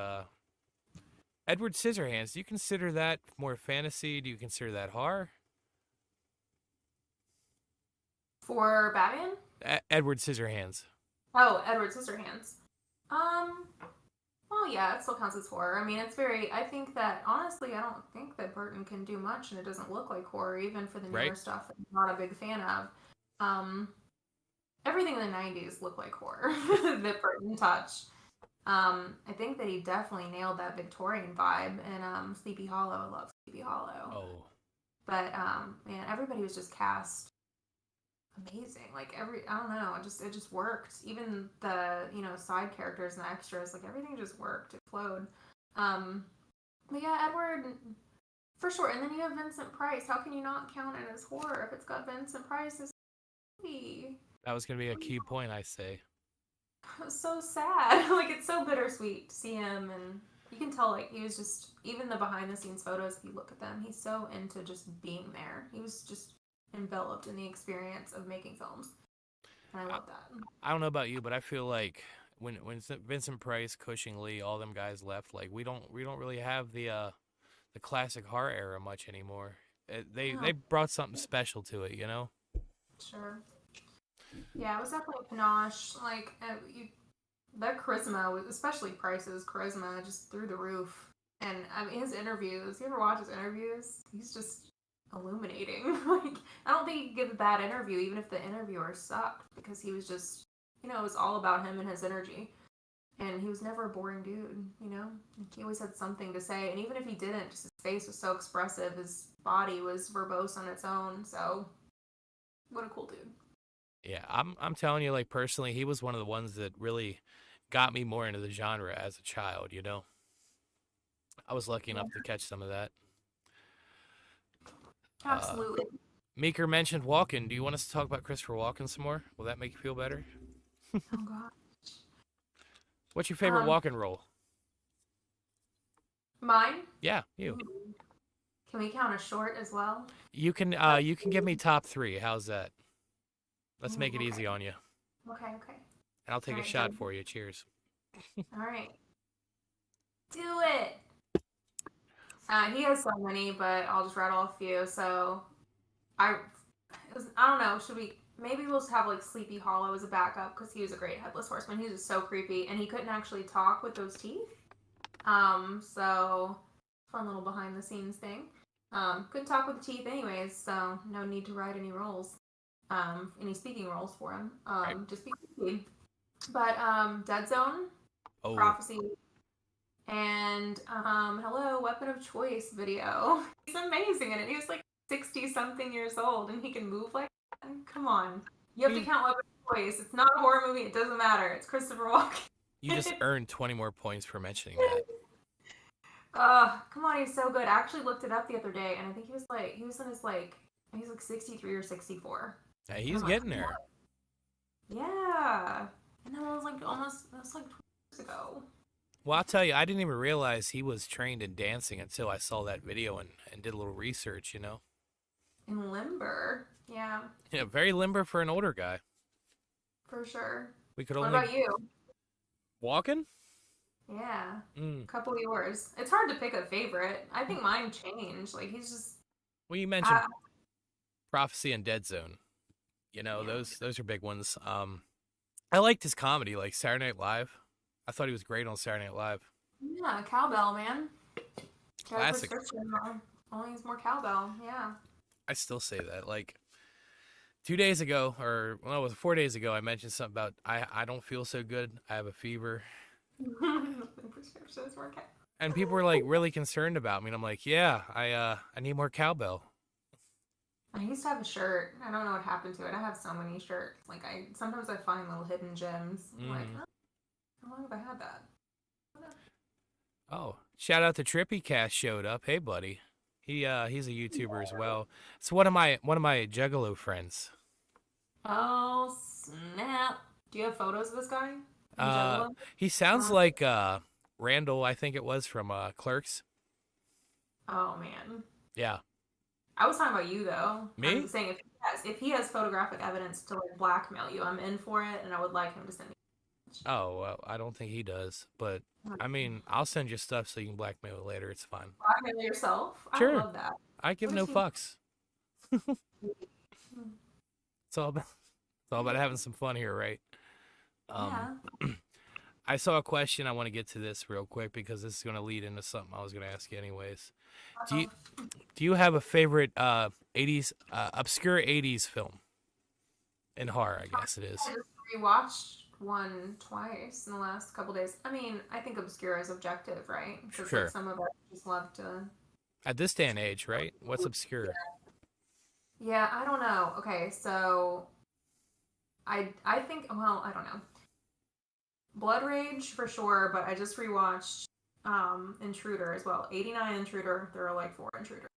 Edward Scissorhands, do you consider that more fantasy? Do you consider that horror? For Batman, Edward Scissorhands. oh, Edward Scissorhands. Um, well, yeah, it still counts as horror. I mean, it's very. I think that honestly, I don't think that Burton can do much, and it doesn't look like horror, even for the Right? newer stuff that I'm not a big fan of. Um, Everything in the '90s looked like horror that Burton touched. I think that he definitely nailed that Victorian vibe in Sleepy Hollow. I love Sleepy Hollow, Oh, but man, everybody was just cast amazing. Like I don't know, it just worked. Even the side characters and the extras, like everything just worked. It flowed. Um, but yeah, Edward for sure. And then you have Vincent Price. How can you not count it as horror if it's got Vincent Price as movie? that was gonna be a key point, I say. It was so sad. Like it's so bittersweet to see him, and you can tell like he was just even the behind the scenes photos. If you look at them, he's so into just being there. He was just enveloped in the experience of making films, and I I, love that. I don't know about you, but I feel like when Vincent Price, Cushing Lee, all them guys left, like we don't really have the classic horror era much anymore. They Oh, brought something special to it, you know? sure. Yeah, it was definitely panache. Like that charisma, especially Price's charisma, just through the roof. And I mean, his interviews. You ever watch his interviews? He's just illuminating. Like I don't think he could give a bad interview, even if the interviewer sucked, because he was just, it was all about him and his energy. And he was never a boring dude. He always had something to say. And even if he didn't, just his face was so expressive. His body was verbose on its own. So, what a cool dude. Yeah, I'm telling you, like personally, he was one of the ones that really got me more into the genre as a child, you know? I was lucky Yeah, enough to catch some of that. Uh, absolutely. Meeker mentioned Walken. Do you want us to talk about Christopher Walken some more? Will that make you feel better? Oh god. What's your favorite Um, Walken role? Mine. Yeah, you. Ooh. Can we count a short as well? You can give me top three. How's that? Let's make it Okay. easy on you. Okay. Okay. And I'll All take a right. shot for you. Cheers. All right. Do it. He has so many, but I'll just rattle off a few. So I, I don't know. Should we? Maybe we'll just have like Sleepy Hollow as a backup because he was a great headless horseman. He was just so creepy, and he couldn't actually talk with those teeth. So fun little behind the scenes thing. Couldn't talk with the teeth anyways, so no need to write any roles, any speaking roles for him. Right. Just be creepy. But Dead Zone, Oh, Prophecy, and Hello, Weapon of Choice video. He's amazing in it. He was like 60 something years old and he can move like that. Come on. You have to you count Weapon of Choice. It's not a horror movie. It doesn't matter. It's Christopher you Walken. just earned 20 more points for mentioning that. Come on, he's so good. I actually looked it up the other day, and I think he was in his he's like 63 or 64. Yeah, And he's I'm like, getting there. yeah. And that was like that was like 20 years ago. Well, I'll tell you, I didn't even realize he was trained in dancing until I saw that video and did a little research, you know? In Limber, yeah, Yeah, very limber for an older guy. for sure. We could What only about you? walking? Yeah, Mm. a couple of yours. It's hard to pick a favorite. I think mine changed. Like he's just, Well, you mentioned uh, Prophecy and Dead Zone. You know, yeah, those are big ones. I liked his comedy, like Saturday Night Live. I thought he was great on Saturday Night Live. yeah, cowbell man. Got a Classic. prescription. Only needs more cowbell. Yeah. I still say that. Like 2 days ago, or well, it was 4 days ago, I mentioned something about I don't feel so good. I have a fever, Prescriptions more cowbell. and people were like really concerned about me. And I'm like, yeah, I need more cowbell. I used to have a shirt. I don't know what happened to it. I have so many shirts. Like I sometimes I find little hidden gems. I'm like, Mm. oh, how long have I had that? Oh, shout out to Trippy Cast showed up. Hey, buddy. He's a YouTuber as well. It's one of my Juggalo friends. Oh snap! Do you have photos of this guy in Uh, Juggalo? he sounds Uh, like Randall, I think it was from Clerks. oh man, Yeah, I was talking about you though. I'm me? saying if he has photographic evidence to like blackmail you, I'm in for it, and I would like him to send me. Oh, well, I don't think he does, but I mean, I'll send you stuff so you can blackmail it later. It's fine. Blackmail yourself? I Sure, love that. I give What no does he? fucks. It's all about having some fun here, right? Um, Yeah. I saw a question. I want to get to this real quick because this is going to lead into something I was going to ask you anyways. Do you Uh-oh. do you have a favorite 80s obscure 80s film in horror, I guess it I is. just rewatched one twice in the last couple days. I mean, I think obscure is objective, right? Because like Sure. some of us just love to. At this day and age, right? What's obscure? Yeah, I don't know. Okay, so I think well, I don't know. Blood Rage for sure, but I just rewatched Intruder as well. 89 Intruder. There are like four Intruders.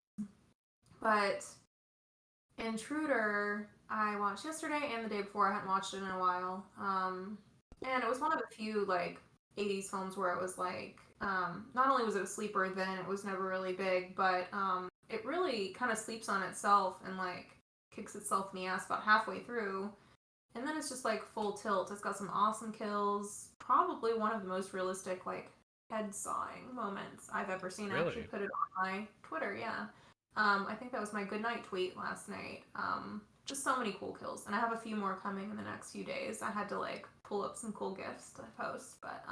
But Intruder I watched yesterday and the day before. I hadn't watched it in a while. And it was one of the few like 80s films where it was like not only was it a sleeper then, it was never really big, but it really kind of sleeps on itself and like kicks itself in the ass about halfway through. And then it's just like full tilt. It's got some awesome kills. Probably one of the most realistic like head sawing moments I've ever seen. I actually Really? put it on my Twitter, yeah. I think that was my good night tweet last night. Just so many cool kills, and I have a few more coming in the next few days. I had to like pull up some cool gifs to post, but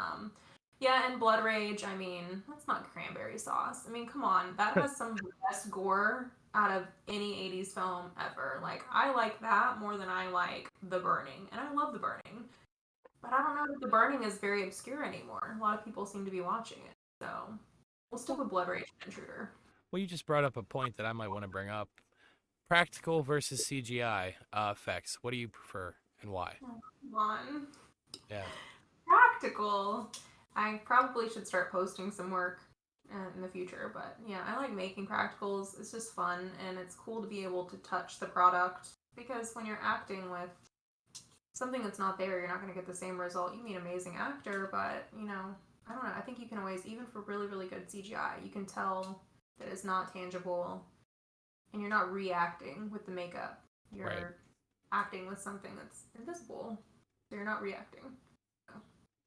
yeah. And Blood Rage, I mean, that's not cranberry sauce. I mean, come on, that has some of the best gore out of any 80s film ever. Like, I like that more than I like The Burning, and I love The Burning, but I don't know if The Burning is very obscure anymore. A lot of people seem to be watching it, so we'll stick with Blood Rage and Intruder. Well, you just brought up a point that I might want to bring up. Practical versus CGI effects. What do you prefer and why? Oh, come on. Yeah. Practical. I probably should start posting some work in the future, but yeah, I like making practicals. It's just fun and it's cool to be able to touch the product because when you're acting with something that's not there, you're not going to get the same result. You mean amazing actor, but you know, I don't know. I think you can always, even for really, really good CGI, you can tell that it's not tangible and you're not reacting with the makeup. Right. You're acting with something that's invisible. So you're not reacting. So,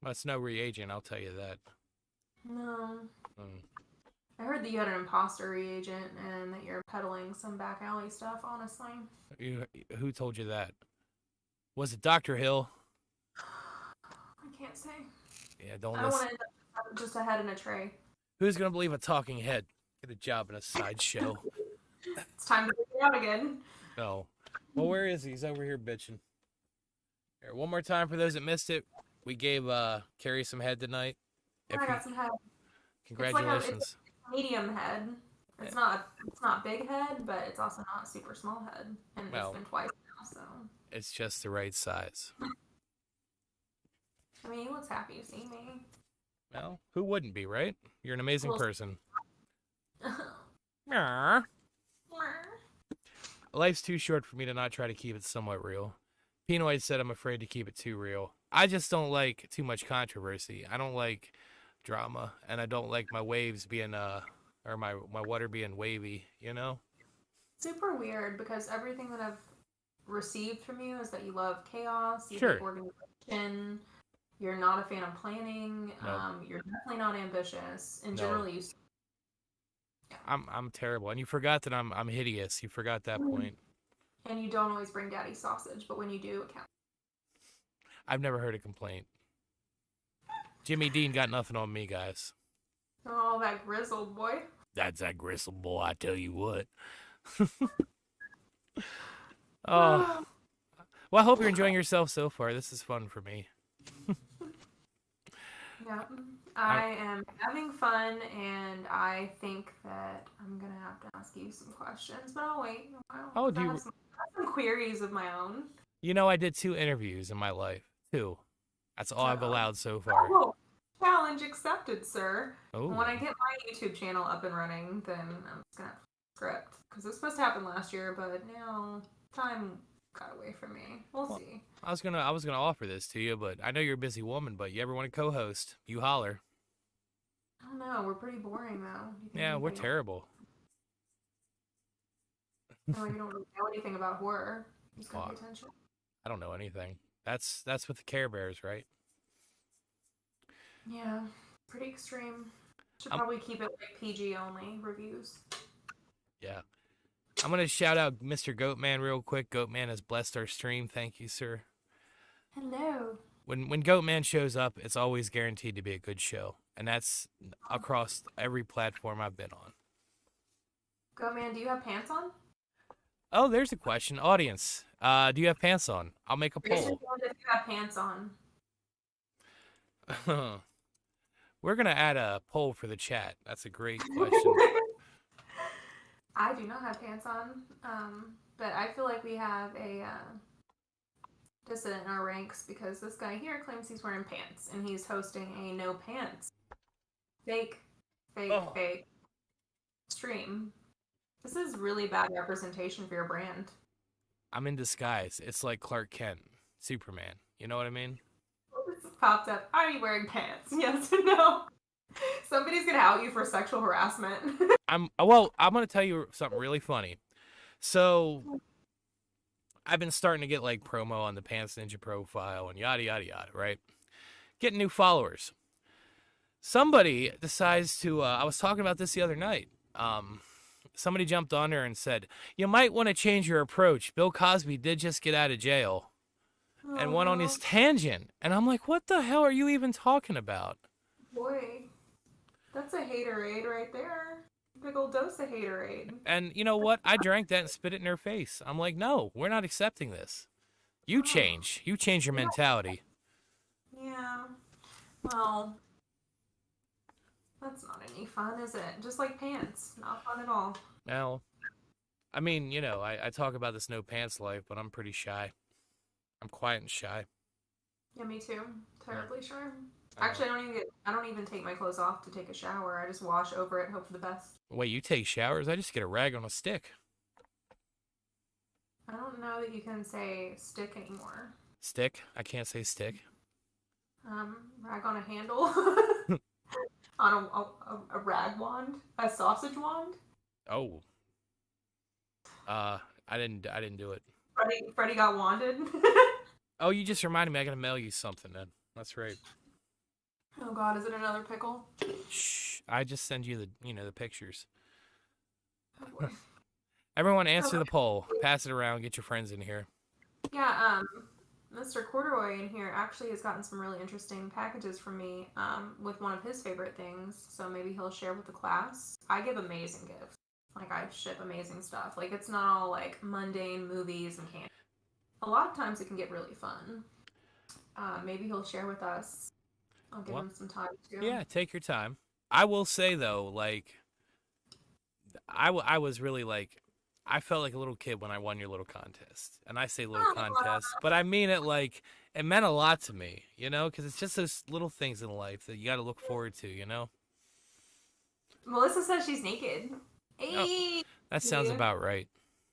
Well, it's no reagent, I'll tell you that. no. Mm. I heard that you had an imposter reagent and that you're peddling some back alley stuff, honestly. You, who told you that? Was it Dr. Hill? I can't say. Yeah, don't I don't want listen. to end up just a head in a tray. Who's going to believe a talking head? Get a job in a sideshow. It's time to figure it out again. No. Well, where is he? He's over here bitching. Here, one more time for those that missed it. We gave Kerri some head tonight. I got some head. Congratulations. It's a medium head. Yeah. It's not big head, but it's also not super small head. And it's Well, been twice now, so it's just the right size. I mean he looks happy to see me. Well, who wouldn't be, right? You're an amazing Well, person. Aw. Life's too short for me to not try to keep it somewhat real. Pinoid said I'm afraid to keep it too real. I just don't like too much controversy. I don't like drama, and I don't like my waves being or my water being wavy. You know? super weird because everything that I've received from you is that you love chaos, you Sure. hate organization, you're not a fan of planning, No. you're definitely not ambitious, and No. generally I'm terrible, and you forgot that I'm hideous. You forgot that point. and you don't always bring daddy sausage, but when you do, it counts. I've never heard a complaint. Jimmy Dean got nothing on me, guys. Oh, that grizzled boy. That's that gristle boy, I tell you what. Oh, Oh, well, I hope you're enjoying yourself so far. This is fun for me. yeah, I, I am having fun, and I think that I'm gonna have to ask you some questions, but I'll wait a while oh, because I have some queries of my own. I did 2 interviews in my life. 2. That's all I've Uh, allowed so far. oh, challenge accepted, sir. Oh, When I get my YouTube channel up and running, then I'm just gonna have to script because it was supposed to happen last year, but now time got away from me. We'll well, see. I was gonna offer this to you, but I know you're a busy woman. But you ever want to co-host? You holler. I don't know. We're pretty boring though. Do you think Yeah, we're anybody terrible. No, you don't really know anything about horror. You just gotta Well, pay attention. I don't know anything. That's with the Care Bears, right? Yeah, pretty extreme. Should Um, probably keep it like PG only reviews. yeah. I'm gonna shout out Mr. Goatman real quick. Goatman has blessed our stream. Thank you, sir. Hello. when Goatman shows up, it's always guaranteed to be a good show, and that's across every platform I've been on. Go man, do you have pants on? Oh, there's a question, audience. Do you have pants on? I'll make a Raise your poll. hand if you have pants on. We're gonna add a poll for the chat. That's a great question. I do not have pants on, but I feel like we have a dissident in our ranks because this guy here claims he's wearing pants and he's hosting a no pants fake Oh. stream. This is really bad representation for your brand. I'm in disguise. It's like Clark Kent, Superman. You know what I mean? This popped up. Are you wearing pants? Yes or no? Somebody's gonna out you for sexual harassment. I'm gonna tell you something really funny. So I've been starting to get like promo on the Pants Ninja profile and yada yada yada, right? Getting new followers. Somebody decides to. I was talking about this the other night. Somebody jumped on there and said, "You might want to change your approach. Bill Cosby did just get out of jail," and went on his tangent. And I'm like, "What the hell are you even talking about?" Boy, that's a haterade right there. Big old dose of haterade. And you know what? I drank that and spit it in her face. I'm like, "No, we're not accepting this. You change. You change your mentality." Yeah. Well, that's not any fun, is it? Just like pants. Not fun at all. Now, I mean, you know, I talk about this no pants life, but I'm pretty shy. I'm quiet and shy. Yeah, me too. Terribly sure. Actually, I don't even take my clothes off to take a shower. I just wash over it and hope for the best. Wait, you take showers? I just get a rag on a stick. I don't know that you can say stick anymore. Stick? I can't say stick. Rag on a handle. On a rag wand? A sausage wand? Oh. I didn't do it. Freddie got wanded. Oh, you just reminded me. I gotta mail you something then. That's right. Oh God, is it another pickle? Shh. I just send you the pictures. Oh, boy. Everyone answer the poll. Pass it around. Get your friends in here. Yeah, Mr. Corduroy in here actually has gotten some really interesting packages from me with one of his favorite things, so maybe he'll share with the class. I give amazing gifts. Like, I ship amazing stuff. Like, it's not all, like, mundane movies and candy. A lot of times it can get really fun. Maybe he'll share with us. I'll give him some time, too. Yeah, take your time. I will say, though, like, I was really, like, I felt like a little kid when I won your little contest. And I say little contest, but I mean it like, it meant a lot to me, you know? Because it's just those little things in life that you got to look forward to, you know? Melissa says she's naked. Hey! Oh, that sounds about right.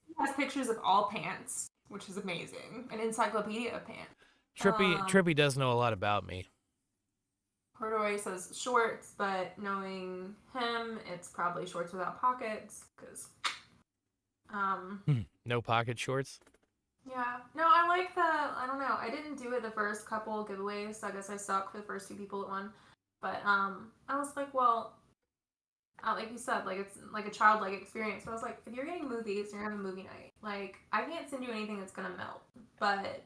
She has pictures of all pants, which is amazing. An encyclopedia of pants. Trippy does know a lot about me. Corduroy says shorts, but knowing him, it's probably shorts without pockets, because... No pocket shorts? Yeah. No, I don't know. I didn't do it the first couple giveaways, so I guess I suck for the first 2 people that won. But, I was like, well, like you said, like, it's like a childlike experience. But I was like, if you're getting movies, you're having a movie night. Like, I can't send you anything that's gonna melt. But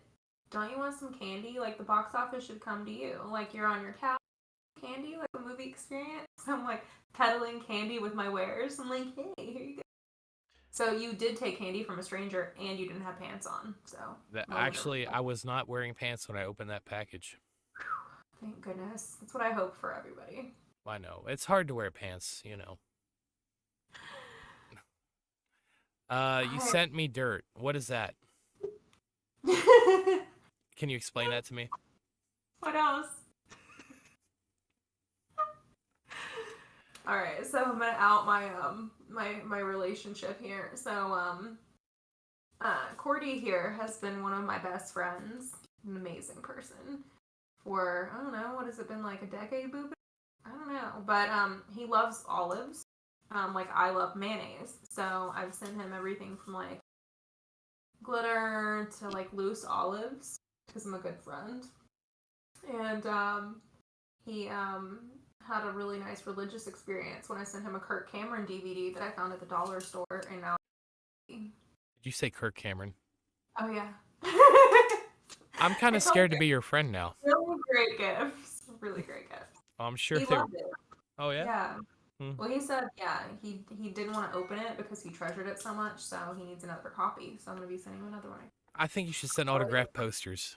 don't you want some candy? Like, the box office should come to you. Like, you're on your couch, candy, like a movie experience. So I'm, like, peddling candy with my wares. I'm like, hey, here you go. So you did take candy from a stranger, and you didn't have pants on. So actually, I was not wearing pants when I opened that package. Thank goodness. That's what I hope for everybody. I know it's hard to wear pants, you know. You sent me dirt. What is that? Can you explain that to me? What else? All right, so I'm gonna out my relationship here. So Cordy here has been one of my best friends, an amazing person for I don't know, what has it been, like a decade, Boop? I don't know, but he loves olives, like I love mayonnaise. So I've sent him everything from like glitter to like loose olives because I'm a good friend, and he had a really nice religious experience when I sent him a Kirk Cameron DVD that I found at the dollar store, and now. Did you say Kirk Cameron? Oh yeah. I'm kind of scared to be your friend now. Really? great gifts. Really great gifts. I'm sure He they were. loved it. Oh yeah. Yeah. Hmm. Well, he said, yeah, he didn't want to open it because he treasured it so much, so he needs another copy. So I'm gonna be sending him another one. I think you should send Oh, yeah. autographed posters.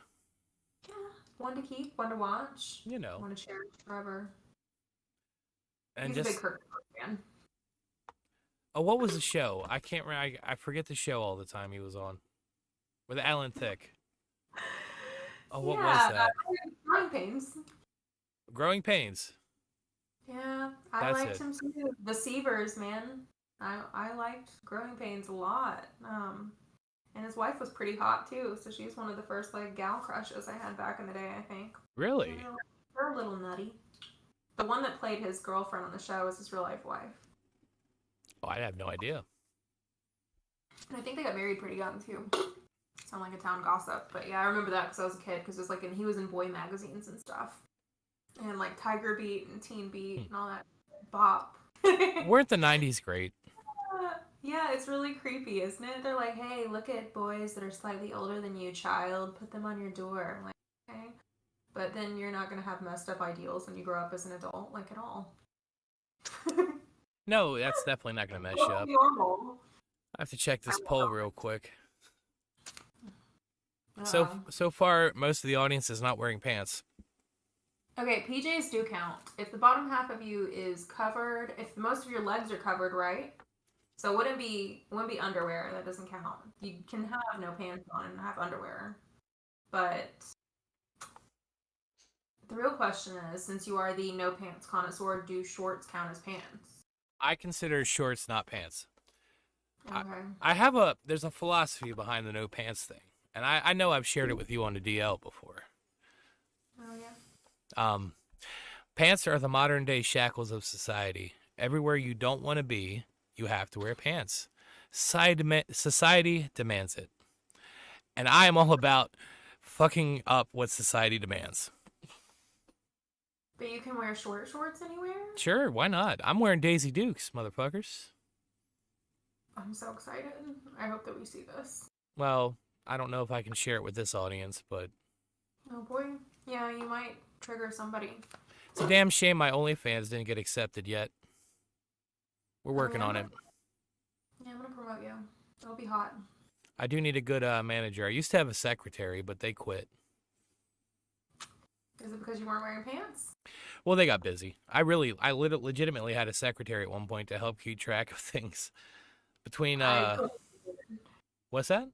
Yeah, one to keep, one to watch, You know, one to cherish forever. and He's a big just Kirk fan. oh, what was the show? I can't remember. I forget the show all the time he was on with Alan Thicke. Oh, what was Yeah, that? growing pains. Growing Pains. Yeah, I That's liked it. him too. The Seavers, man. I liked Growing Pains a lot. And his wife was pretty hot too, so she's one of the first like gal crushes I had back in the day, I think. Yeah, Really? they're a little nutty. The one that played his girlfriend on the show is his real life wife. Oh, I have no idea. And I think they got married pretty young too. Sound like a town gossip, but yeah, I remember that because I was a kid. Because it was like, and he was in boy magazines and stuff, and like Tiger Beat and Teen Beat and all that bop. Weren't the '90s great? Yeah, it's really creepy, isn't it? They're like, hey, look at boys that are slightly older than you, child. Put them on your door. I'm like, okay. But then you're not going to have messed up ideals when you grow up as an adult, like at all. No, that's definitely not going to mess you up. Normal. I have to check this poll real quick. Uh, So far, most of the audience is not wearing pants. Okay, PJs do count. If the bottom half of you is covered, if most of your legs are covered, right? So it wouldn't be underwear. That doesn't count. You can have no pants on and have underwear. But the real question is, since you are the no pants connoisseur, do shorts count as pants? I consider shorts not pants. Okay. There's a philosophy behind the no pants thing. And I know I've shared it with you on the DL before. Oh yeah. Pants are the modern day shackles of society. Everywhere you don't want to be, you have to wear pants. Society demands it. And I am all about fucking up what society demands. But you can wear short shorts anywhere? Sure, why not? I'm wearing Daisy Dukes, motherfuckers. I'm so excited. I hope that we see this. Well, I don't know if I can share it with this audience, but Oh boy. Yeah, you might trigger somebody. it's a damn shame my OnlyFans didn't get accepted yet. We're working on it. Yeah, I'm gonna promote you. It'll be hot. I do need a good manager. I used to have a secretary, but they quit. Is it because you weren't wearing pants? Well, they got busy. I legitimately had a secretary at one point to help keep track of things. Between what's that?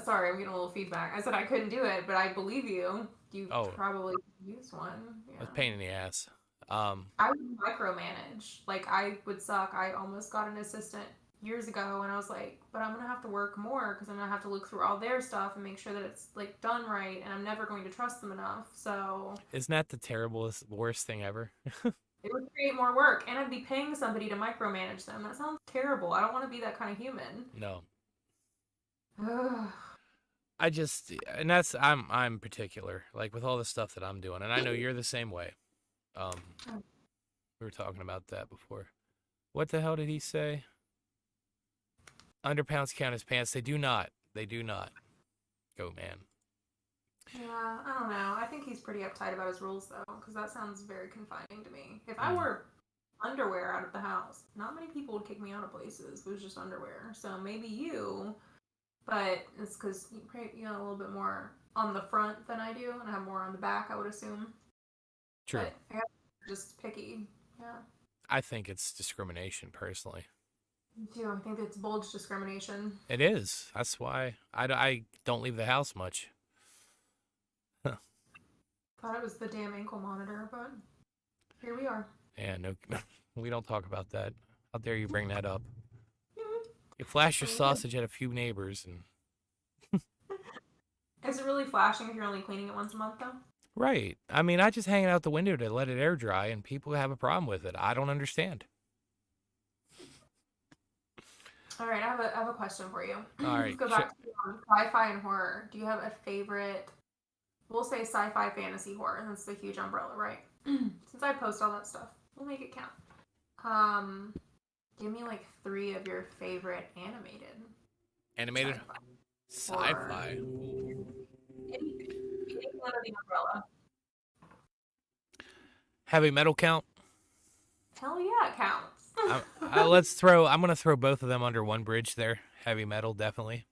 Sorry, I'm getting a little feedback. I said I couldn't do it, but I believe you. You probably used one. Yeah. It was a pain in the ass. I would micromanage. Like I would suck. I almost got an assistant years ago, and I was like, but I'm gonna have to work more because I'm gonna have to look through all their stuff and make sure that it's like done right, and I'm never going to trust them enough. So isn't that the worst thing ever? it would create more work, and I'd be paying somebody to micromanage them. That sounds terrible. I don't want to be that kind of human. No. Ugh. I'm particular, like with all the stuff that I'm doing, and I know you're the same way. We were talking about that before. What the hell did he say? Underpounds count as pants. They do not. They do not. Go, man. Yeah, I don't know. I think he's pretty uptight about his rules though, because that sounds very confining to me. If I wore underwear out of the house, not many people would kick me out of places. It was just underwear. So maybe you, but it's because you know a little bit more on the front than I do, and I have more on the back, I would assume. True. But I guess I'm just picky. Yeah. I think it's discrimination, personally. Me too. I think it's bulge discrimination. It is. That's why I don't leave the house much. Thought it was the damn ankle monitor, but here we are. Yeah, no, we don't talk about that. How dare you bring that up? You flash your sausage at a few neighbors, and is it really flashing if you're only cleaning it once a month, though? Right. I mean, I just hang it out the window to let it air dry, and people have a problem with it. I don't understand. All right, I have a question for you. All right. Let's go back to sci-fi and horror. Do you have a favorite? We'll say sci-fi, fantasy, horror. That's the huge umbrella, right? Since I post all that stuff, we'll make it count. Give me like 3 of your favorite animated. Sci-fi. Anything under the umbrella. Heavy metal count? Hell yeah, it counts. I'm gonna throw both of them under one bridge there. Heavy metal, definitely.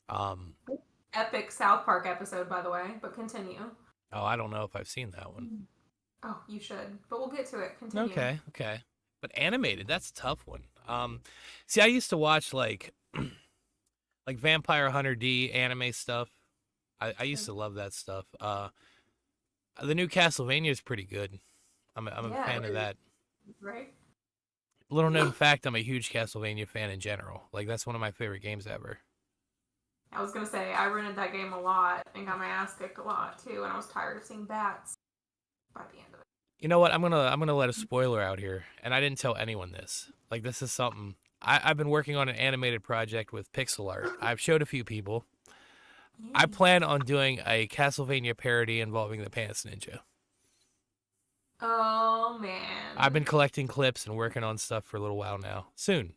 Um, Epic South Park episode, by the way, but continue. oh, I don't know if I've seen that one. Oh, you should. But we'll get to it. Continue. Okay, okay. But animated, that's a tough one. See, I used to watch like Vampire Hunter D anime stuff. I used to love that stuff. The new Castlevania is pretty good. I'm a fan of that. Right? Little known fact, I'm a huge Castlevania fan in general. Like, that's one of my favorite games ever. I was gonna say I rented that game a lot and got my ass kicked a lot too, and I was tired of seeing bats by the end of it. You know what? I'm gonna let a spoiler out here, and I didn't tell anyone this. Like, this is something I've been working on an animated project with pixel art. I've showed a few people. I plan on doing a Castlevania parody involving the Pants Ninja. Oh man. I've been collecting clips and working on stuff for a little while now. Soon.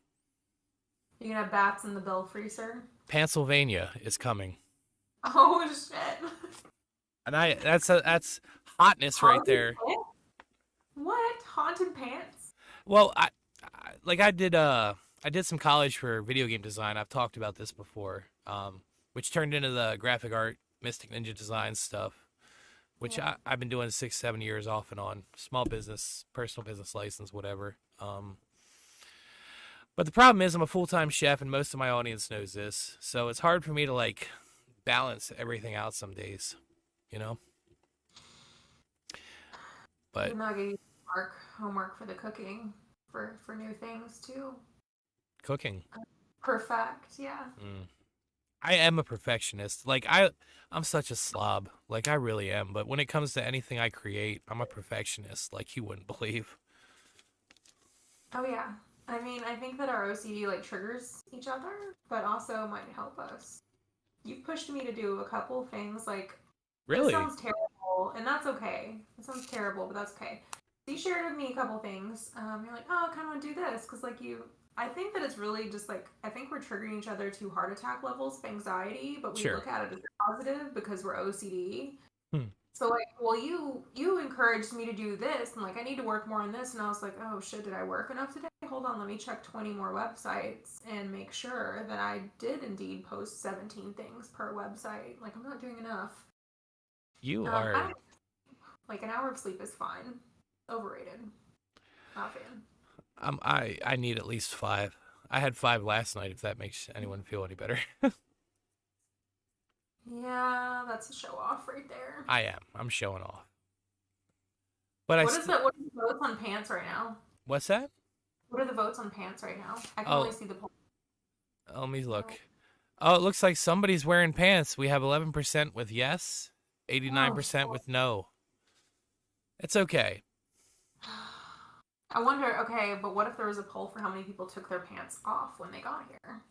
You gonna have bats in the bell freezer? Pennsylvania is coming. Oh shit. And that's hotness right there. What? Haunted pants? Well, I did some college for video game design. I've talked about this before. Which turned into the graphic art, Mystic Ninja Design stuff, which I've been doing 6-7 years off and on. Small business, personal business license, whatever. But the problem is I'm a full-time chef, and most of my audience knows this, so it's hard for me to like balance everything out some days, you know. But I'm not getting homework for the cooking for new things too. cooking. Perfect, yeah. I am a perfectionist. Like I'm such a slob. Like I really am. But when it comes to anything I create, I'm a perfectionist. Like you wouldn't believe. Oh yeah. I mean, I think that our OCD like triggers each other, but also might help us. You've pushed me to do a couple things like Really? It sounds terrible, and that's okay. It sounds terrible, but that's okay. So you shared with me a couple things. You're like, oh, I kind of want to do this because like I think that it's really just like I think we're triggering each other to heart attack levels of anxiety, but we look at it as positive because we're OCD. So like, well, you encouraged me to do this, and like I need to work more on this, and I was like, oh shit, did I work enough today? Hold on, let me check 20 more websites and make sure that I did indeed post 17 things per website. Like I'm not doing enough. You are like an hour of sleep is fine. Overrated. Not a fan. I need at least 5. I had 5 last night. If that makes anyone feel any better. Yeah, that's a show off right there. I am. I'm showing off. But what are the votes on pants right now? What's that? What are the votes on pants right now? I can only see the poll. Let me look. Oh, it looks like somebody's wearing pants. We have 11% with yes, 89% with no. It's okay. I wonder, okay, but what if there was a poll for how many people took their pants off when they got here?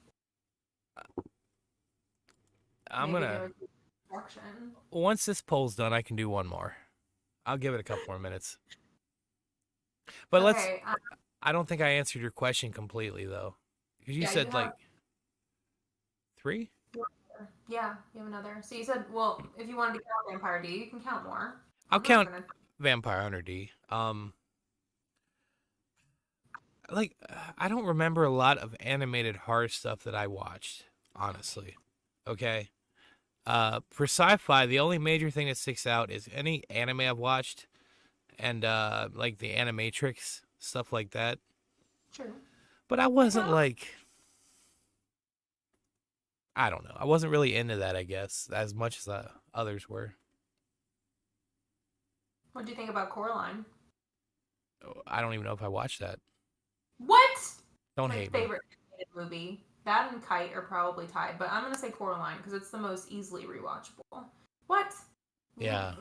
Once this poll's done, I can do one more. I'll give it a couple more minutes. But I don't think I answered your question completely, though. Because you said, like, 3? Yeah, you have another. So you said, well, if you wanted to count Vampire D, you can count more. I'll count Vampire Hunter D. Like, I don't remember a lot of animated horror stuff that I watched, honestly. Okay? For sci-fi, the only major thing that sticks out is any anime I've watched and, like, the Animatrix, stuff like that. True. But I wasn't, like... I don't know. I wasn't really into that, I guess, as much as others were. What do you think about Coraline? I don't even know if I watched that. What? Don't hate me. My favorite movie. That and Kite are probably tied, but I'm gonna say Coraline because it's the most easily rewatchable. What? Yeah.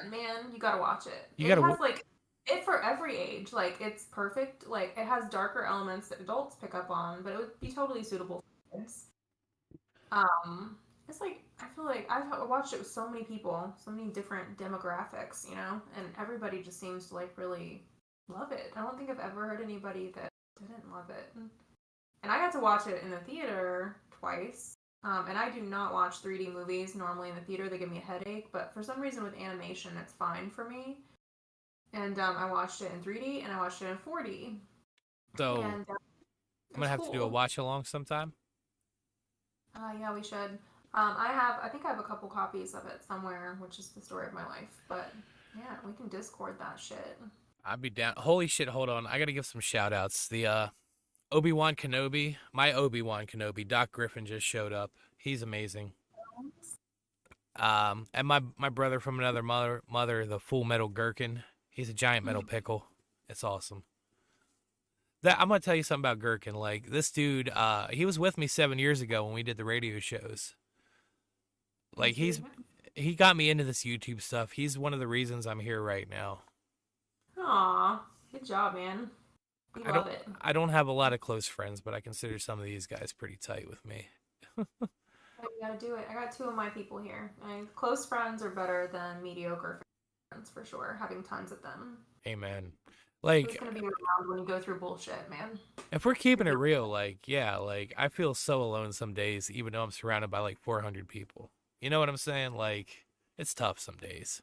Man, you gotta watch it. It has like it for every age. Like it's perfect. Like it has darker elements that adults pick up on, but it would be totally suitable for kids. It's like I feel like I've watched it with so many people, so many different demographics, you know, and everybody just seems to like really love it. I don't think I've ever heard anybody that didn't love it. And I got to watch it in the theater twice. And I do not watch 3D movies normally in the theater. They give me a headache, but for some reason with animation, it's fine for me. And I watched it in 3D and I watched it in 4D, So and it I'm was gonna have to do a cool. watch along sometime. Yeah, we should. I think I have a couple copies of it somewhere, which is the story of my life. But yeah, we can Discord that shit. I'd be down. Holy shit! Hold on, I gotta give some shout outs. The Obi-Wan Kenobi, my Obi-Wan Kenobi, Doc Griffin just showed up. He's amazing. And my brother from another mother, the Full Metal Gherkin. He's a giant metal pickle. It's awesome. That I'm gonna tell you something about Gherkin. Like this dude, he was with me 7 years ago when we did the radio shows. Like Thank you. he got me into this YouTube stuff. He's one of the reasons I'm here right now. Aw, good job, man. We I love don't it. I don't have a lot of close friends, but I consider some of these guys pretty tight with me. You gotta do it. I got two of my people here. And close friends are better than mediocre friends for sure. Having tons of them. Amen. Who's Like gonna be around when you go through bullshit, man? if we're keeping it real, like yeah, like I feel so alone some days, even though I'm surrounded by like 400 people. You know what I'm saying? Like it's tough some days.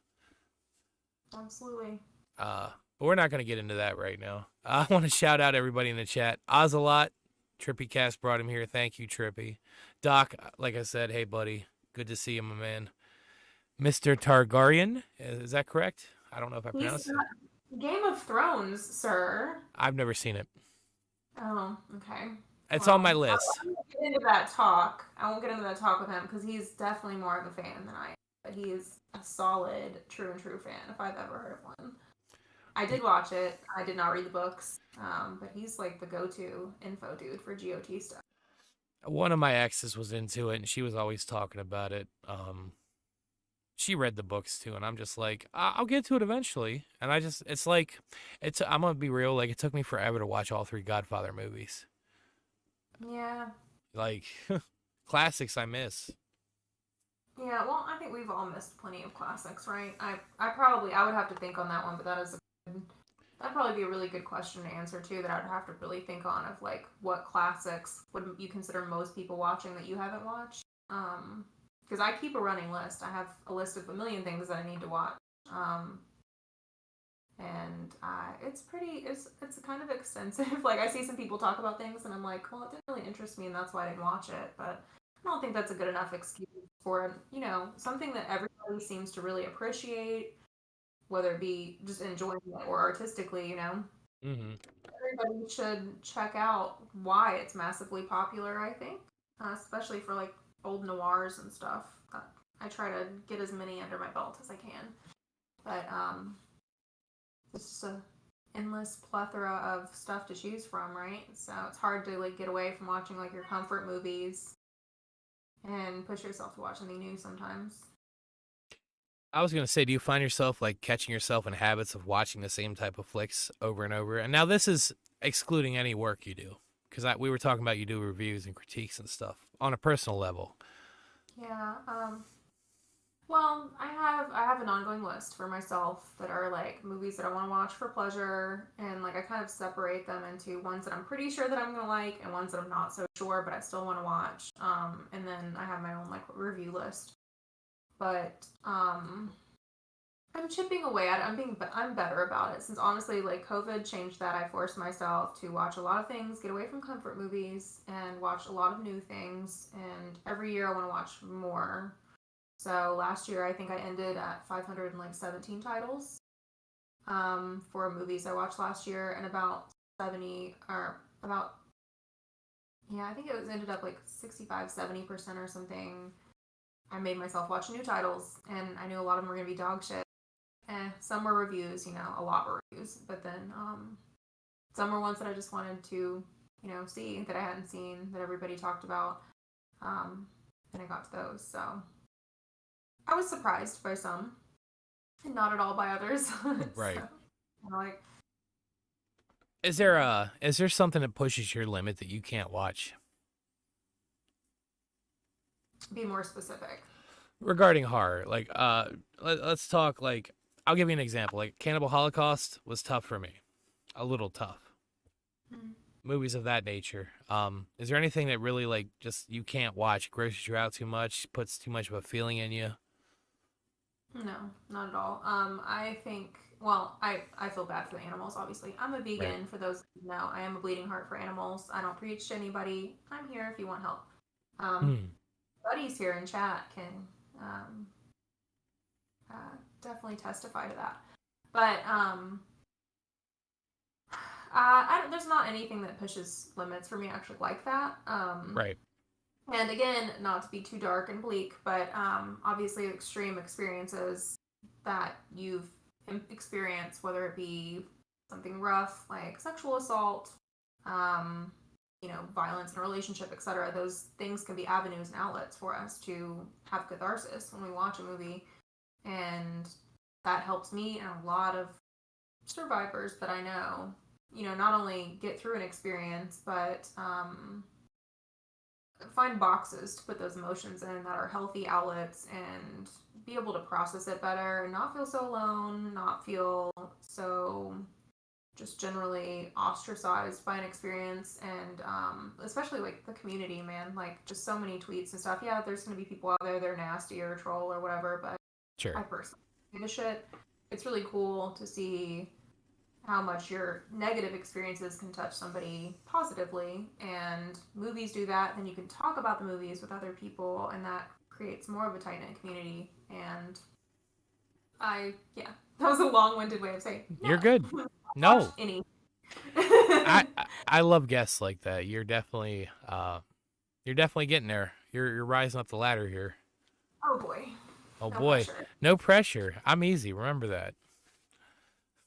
Absolutely. But we're not gonna get into that right now. I want to shout out everybody in the chat. Ozelot, Trippy Cast brought him here. Thank you, Trippy. Doc, like I said, hey buddy, good to see you, my man. Mr. Targaryen, is that correct? I don't know if I He's pronounced it. Game of Thrones, sir. I've never seen it. Oh, okay. It's on my Well, list. I won't get into that talk. I won't get into that talk with him because he's definitely more of a fan than I am. But he is a solid, true and true fan if I've ever heard of one. I did watch it. I did not read the books, but he's like the go-to info dude for GOT stuff. One of my exes was into it, and she was always talking about it. She read the books too, and I'm just like, I'll get to it eventually. And it's like, I'm gonna be real. Like, it took me forever to watch all three Godfather movies. Yeah. Like, classics I miss. Yeah, well, I think we've all missed plenty of classics, right? I would have to think on that one, but that'd probably be a really good question to answer too. That I'd have to really think on of like what classics would you consider most people watching that you haven't watched. Because I keep a running list. I have a list of a million things that I need to watch. Um, and it's kind of extensive. Like I see some people talk about things, and I'm like, well, it didn't really interest me, and that's why I didn't watch it. But I don't think that's a good enough excuse for something that everybody seems to really appreciate, whether it be just enjoying it or artistically. Hmm. Everybody should check out why it's massively popular. I think, especially for like old noirs and stuff. I try to get as many under my belt as I can, but it's just a endless plethora of stuff to choose from, right? So it's hard to like get away from watching like your comfort movies and push yourself to watch something new sometimes. I was gonna say, do you find yourself like catching yourself in habits of watching the same type of flicks over and over? And now this is excluding any work you do, because we were talking about you do reviews and critiques and stuff on a personal level. Yeah. Well, I have an ongoing list for myself that are like movies that I want to watch for pleasure, and like I kind of separate them into ones that I'm pretty sure that I'm gonna like, and ones that I'm not so sure but I still want to watch. And then I have my own like review list. But I'm chipping away at it. I'm better about it since honestly, like COVID changed that. I forced myself to watch a lot of things, get away from comfort movies, and watch a lot of new things. And every year I want to watch more. So last year I think I ended at 517 titles for movies I watched last year, and about 70 or about yeah, I think it was ended up like 65-70% or something. I made myself watch new titles, and I knew a lot of them were gonna be dog shit. Some were reviews, a lot were reviews, but then some were ones that I just wanted to, see that I hadn't seen that everybody talked about, and I got to those. So I was surprised by some, and not at all by others. Right. So, like, Is there something that pushes your limit that you can't watch? be more specific. Regarding horror, like let's talk like I'll give you an example. Like Cannibal Holocaust was tough for me. A little tough. Mm. movies of that nature. Is there anything that really like just you can't watch, grosses you out too much, puts too much of a feeling in you? No, not at all. I think, well, I feel bad for the animals, obviously. I'm a Right. vegan, for those who know. I am a bleeding heart for animals. I don't preach to anybody. I'm here if you want help. Um, Hmm. buddies here in chat can um, definitely testify to that. But there's not anything that pushes limits for me actually like that. Right. And again, not to be too dark and bleak, but obviously extreme experiences that you've experienced, whether it be something rough like sexual assault, um, violence in a relationship, etc. Those things can be avenues and outlets for us to have catharsis when we watch a movie, and that helps me and a lot of survivors that I know. Not only get through an experience, but find boxes to put those emotions in that are healthy outlets and be able to process it better and not feel so alone, not feel so just generally ostracized by an experience. And especially like the community, man, like just so many tweets and stuff. Yeah, there's going to be people out there that are nasty or a troll or whatever, but I Sure. personally give a shit. It's really cool to see how much your negative experiences can touch somebody positively, and movies do that. Then you can talk about the movies with other people, and that creates more of a tight knit community. And yeah, that was a long winded way of saying You're no. good. Watch No. any. I love guests like that. You're definitely getting there. You're rising up the ladder here. Oh boy, Oh no boy. pressure. No pressure. I'm easy. Remember that.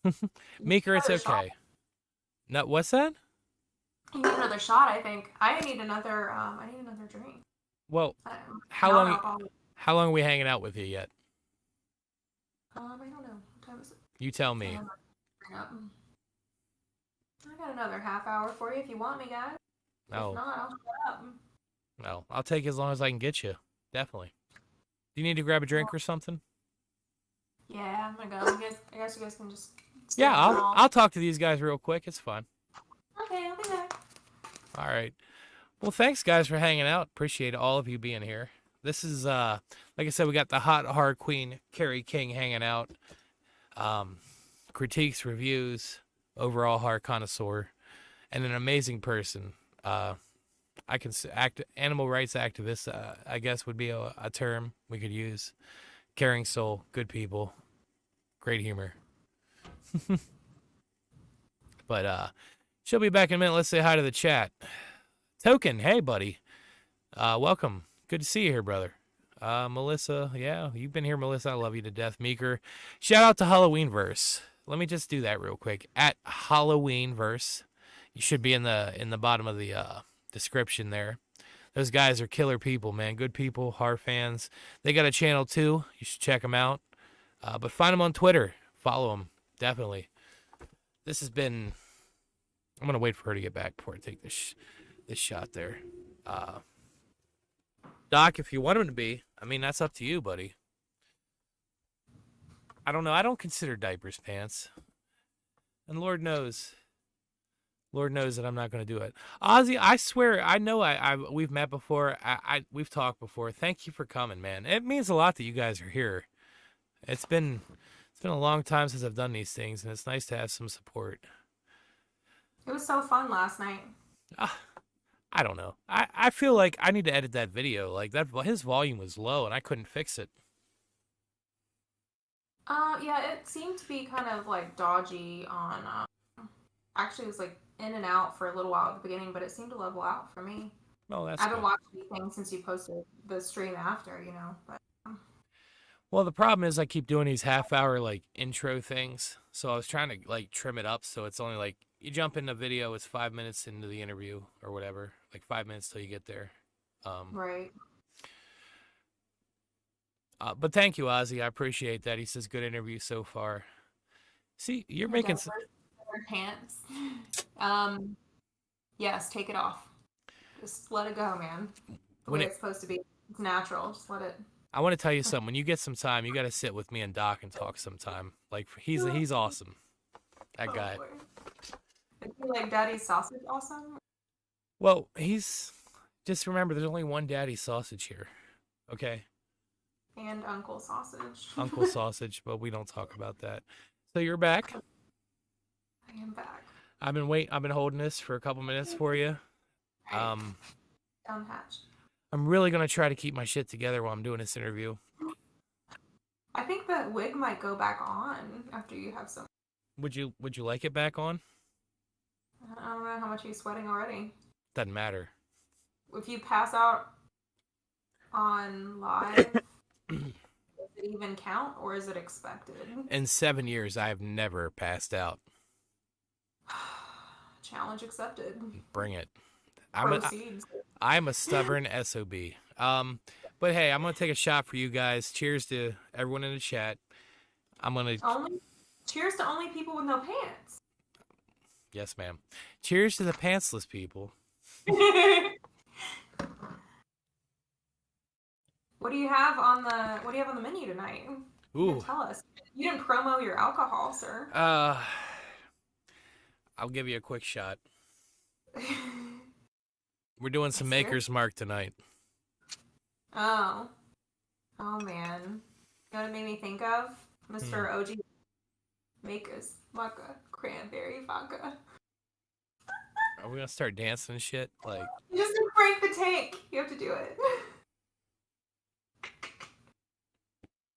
You need Meeker, it's another shot. okay. No, what's that? You need another shot. I think I need another. I need another drink. Well, how long Non-alcoholic. how long are we hanging out with you yet? I don't know. What time is it? You tell me. I got another half hour for you if you want me, guys. If No. not, I'll shut up. No. I'll take as long as I can get you. Definitely. Do you need to grab a drink or something? Yeah, I'm gonna go. I guess you guys can just stay Yeah, on the I'll call. I'll talk to these guys real quick. It's fine. Okay, I'll be back. All right. Well, thanks guys for hanging out. Appreciate all of you being here. This is like I said, we got the Hot Horror Queen Kerri King hanging out. Critiques, reviews, overall horror connoisseur, and an amazing person. I can act animal rights activist. I guess would be a term we could use. Caring soul, good people, great humor. But she'll be back in a minute. Let's say hi to the chat. Token, hey buddy, welcome. Good to see you here, brother. Melissa, yeah, you've been here, Melissa. I love you to death. Meeker, shout out to Halloween Verse. Let me just do that real quick. At Halloween Verse, you should be in the bottom of the description there. Those guys are killer people, man. Good people, horror fans. They got a channel too. You should check them out. But find them on Twitter. Follow them, definitely. This has been. I'm gonna wait for her to get back before I take this shot there. Doc, if you want him to be, I mean, that's up to you, buddy. I don't know. I don't consider diapers pants. And Lord knows that I'm not going to do it. Ozzy, I swear, I know we've met before. We've talked before. Thank you for coming, man. It means a lot that you guys are here. It's been a long time since I've done these things, and it's nice to have some support. It was so fun last night. I don't know. I feel like I need to edit that video. Like that, his volume was low, and I couldn't fix it. Yeah, it seemed to be kind of like dodgy on. Actually, it was like in and out for a little while at the beginning, but it seemed to level out for me. Oh, I that's haven't good. watched anything since you posted the stream after, but. Well, the problem is I keep doing these half-hour like intro things, so I was trying to like trim it up so it's only like you jump in the video, it's 5 minutes into the interview or whatever, like 5 minutes till you get there. Right. But thank you, Ozzy. I appreciate that. He says good interview so far. See, you're making some. Pants. Yes, take it off. Just let it go, man. The way it's supposed to be. It's natural. Just let it. I want to tell you something. When you get some time, you got to sit with me and Doc and talk sometime. Like he's awesome. That guy. Boy. Is he like Daddy's sausage awesome? Well, he's just remember there's only one daddy sausage here. Okay? And Uncle Sausage. Uncle sausage, but we don't talk about that. So you're back. I am back. I've been holding this for a couple minutes for you. Right. Um Down hatch. I'm really going to try to keep my shit together while I'm doing this interview. I think that wig might go back on after you have some. Would you like it back on? I don't know how much you're sweating already. Doesn't matter. If you pass out on live, does it even count or is it expected? In 7 years I have never passed out. Challenge accepted. Bring it. Proceeds. I'm a stubborn SOB. But hey, I'm gonna take a shot for you guys. Cheers to everyone in the chat. I'm gonna Cheers to only people with no pants. Yes, ma'am. Cheers to the pantsless people. What do you have on the menu tonight? Ooh. Tell us. You didn't promo your alcohol, sir. I'll give you a quick shot. We're doing some Maker's Mark tonight. Oh man. You know what it made me think of? Mr. OG Maker's Mark cranberry vodka. Are we gonna start dancing and shit? Like, You just break the tank. You have to do it.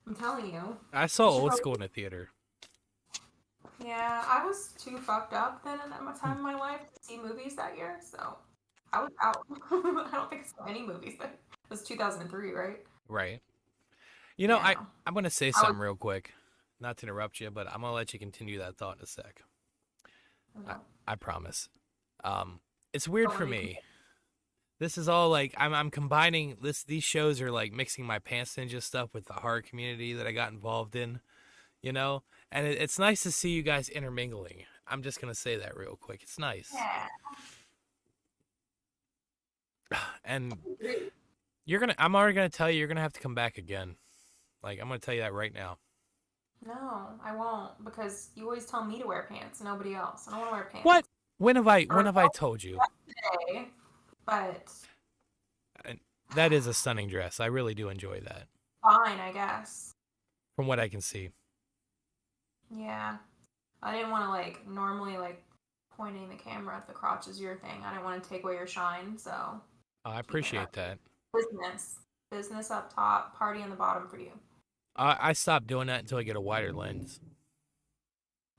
I'm telling you. I saw Old School in the theater. Yeah, I was too fucked up then at my time in my life to see movies that year, so I was out. I don't think I saw any movies then. It was 2003, right? Right. You know, Yeah. I'm gonna say something real quick. Not to interrupt you, but I'm gonna let you continue that thought in a sec. Okay. I promise. It's weird for me. This is all like I'm combining this. These shows are like mixing my Pants Ninja stuff with the horror community that I got involved in, you know. And it's nice to see you guys intermingling. I'm just gonna say that real quick. It's nice. Yeah. And I'm already gonna tell you you're gonna have to come back again. Like I'm gonna tell you that right now. No, I won't because you always tell me to wear pants, nobody else. I don't want to wear pants. What? When have I told you? Today, but that is a stunning dress. I really do enjoy that. fine, I guess. From what I can see. Yeah. I didn't want to like normally like pointing the camera at the crotch is your thing. I didn't want to take away your shine, so I appreciate that. Business up top, party on the bottom for you. I stopped doing that until I get a wider lens.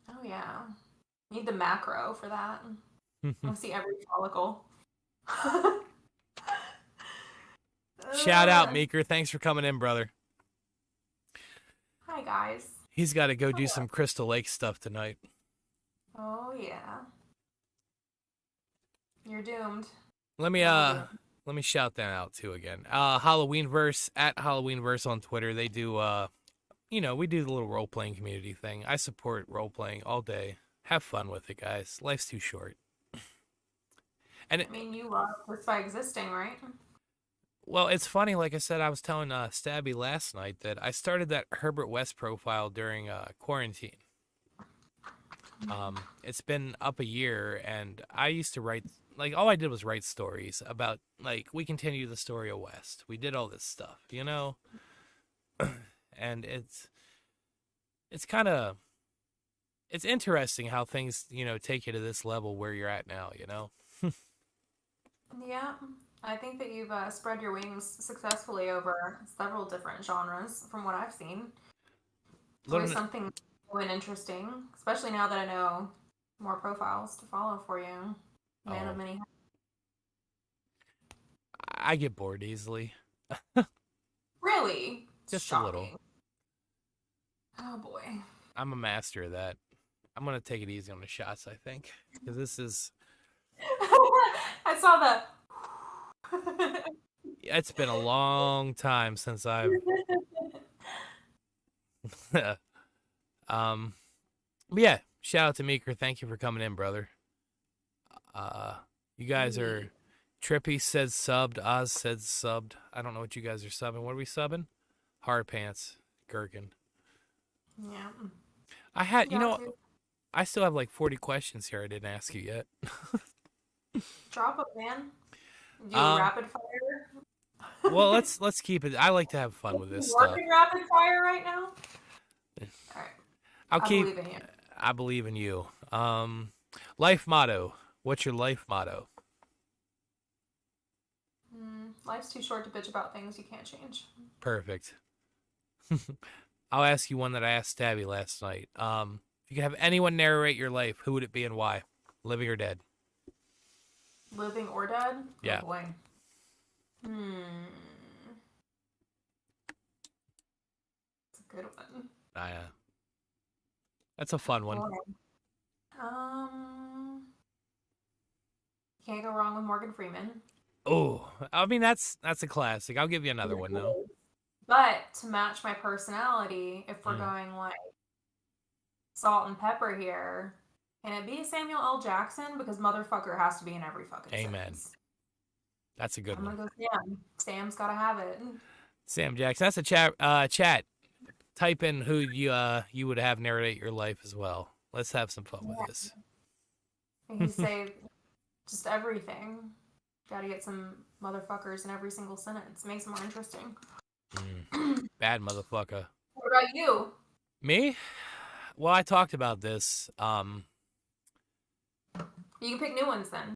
Oh yeah. Need the macro for that. I want to see every follicle. Shout out, Meeker. Thanks for coming in, brother. Hi, guys. He's got to go do some Crystal Lake stuff tonight. Oh yeah. You're doomed. Let me shout that out too again. Halloweenverse at Halloweenverse on Twitter. They do we do the little role playing community thing. I support role playing all day. Have fun with it, guys. Life's too short. And you love just by existing, right? Well, it's funny. Like I said, I was telling Stabby last night that I started that Herbert West profile during quarantine. It's been up a year, and I used to write, like, all I did was write stories about, like, we continue the story of West. We did all this stuff, you know? And it's kind of, it's interesting how things, take you to this level where you're at now, you know? Yeah. I think that you've spread your wings successfully over several different genres from what I've seen. It's always something new and interesting, especially now that I know more profiles to follow for you. Man of many. I get bored easily. Really? Just Shocking. a little. Oh boy. I'm a master of that. I'm going to take it easy on the shots, I think, because this is... I saw that. It's been a long time since I've but yeah, shout out to Meeker. Thank you for coming in, brother. You guys are Trippy said subbed, Oz said subbed. I don't know what you guys are subbing. What are we subbing? Hard Pants, Gherkin. Yeah. I had I still have like 40 questions here I didn't ask you yet. Drop it, man. Do a Uh, rapid fire. well, let's keep it. I like to have fun with this You stuff. working rapid fire right now? All right. I'll I keep. believe in you. I believe in you. Life motto. What's your life motto? Life's too short to bitch about things you can't change. Perfect. I'll ask you one that I asked Stabby last night. If you could have anyone narrate your life, who would it be and why? Living or dead? Living or dead? Oh Yeah. boy. Hmm. It's a good one. That's a fun one. Boy. Um. Can't go wrong with Morgan Freeman. Oh, I mean that's a classic. I'll give you another one though. But to match my personality, if we're Mm, going like salt and pepper here, can it be Samuel L. Jackson? Because motherfucker has to be in every fucking amen. sentence. That's a good I'm one. gonna go Sam. Sam's gotta have it. Sam Jackson. That's a chat. Chat. Type in who you would have narrate your life as well. Let's have some fun with Yeah. this. And he say just everything. Gotta get some motherfuckers in every single sentence. Makes it more interesting. Bad motherfucker. What about you? Me? Well, I talked about this. You can pick new ones then.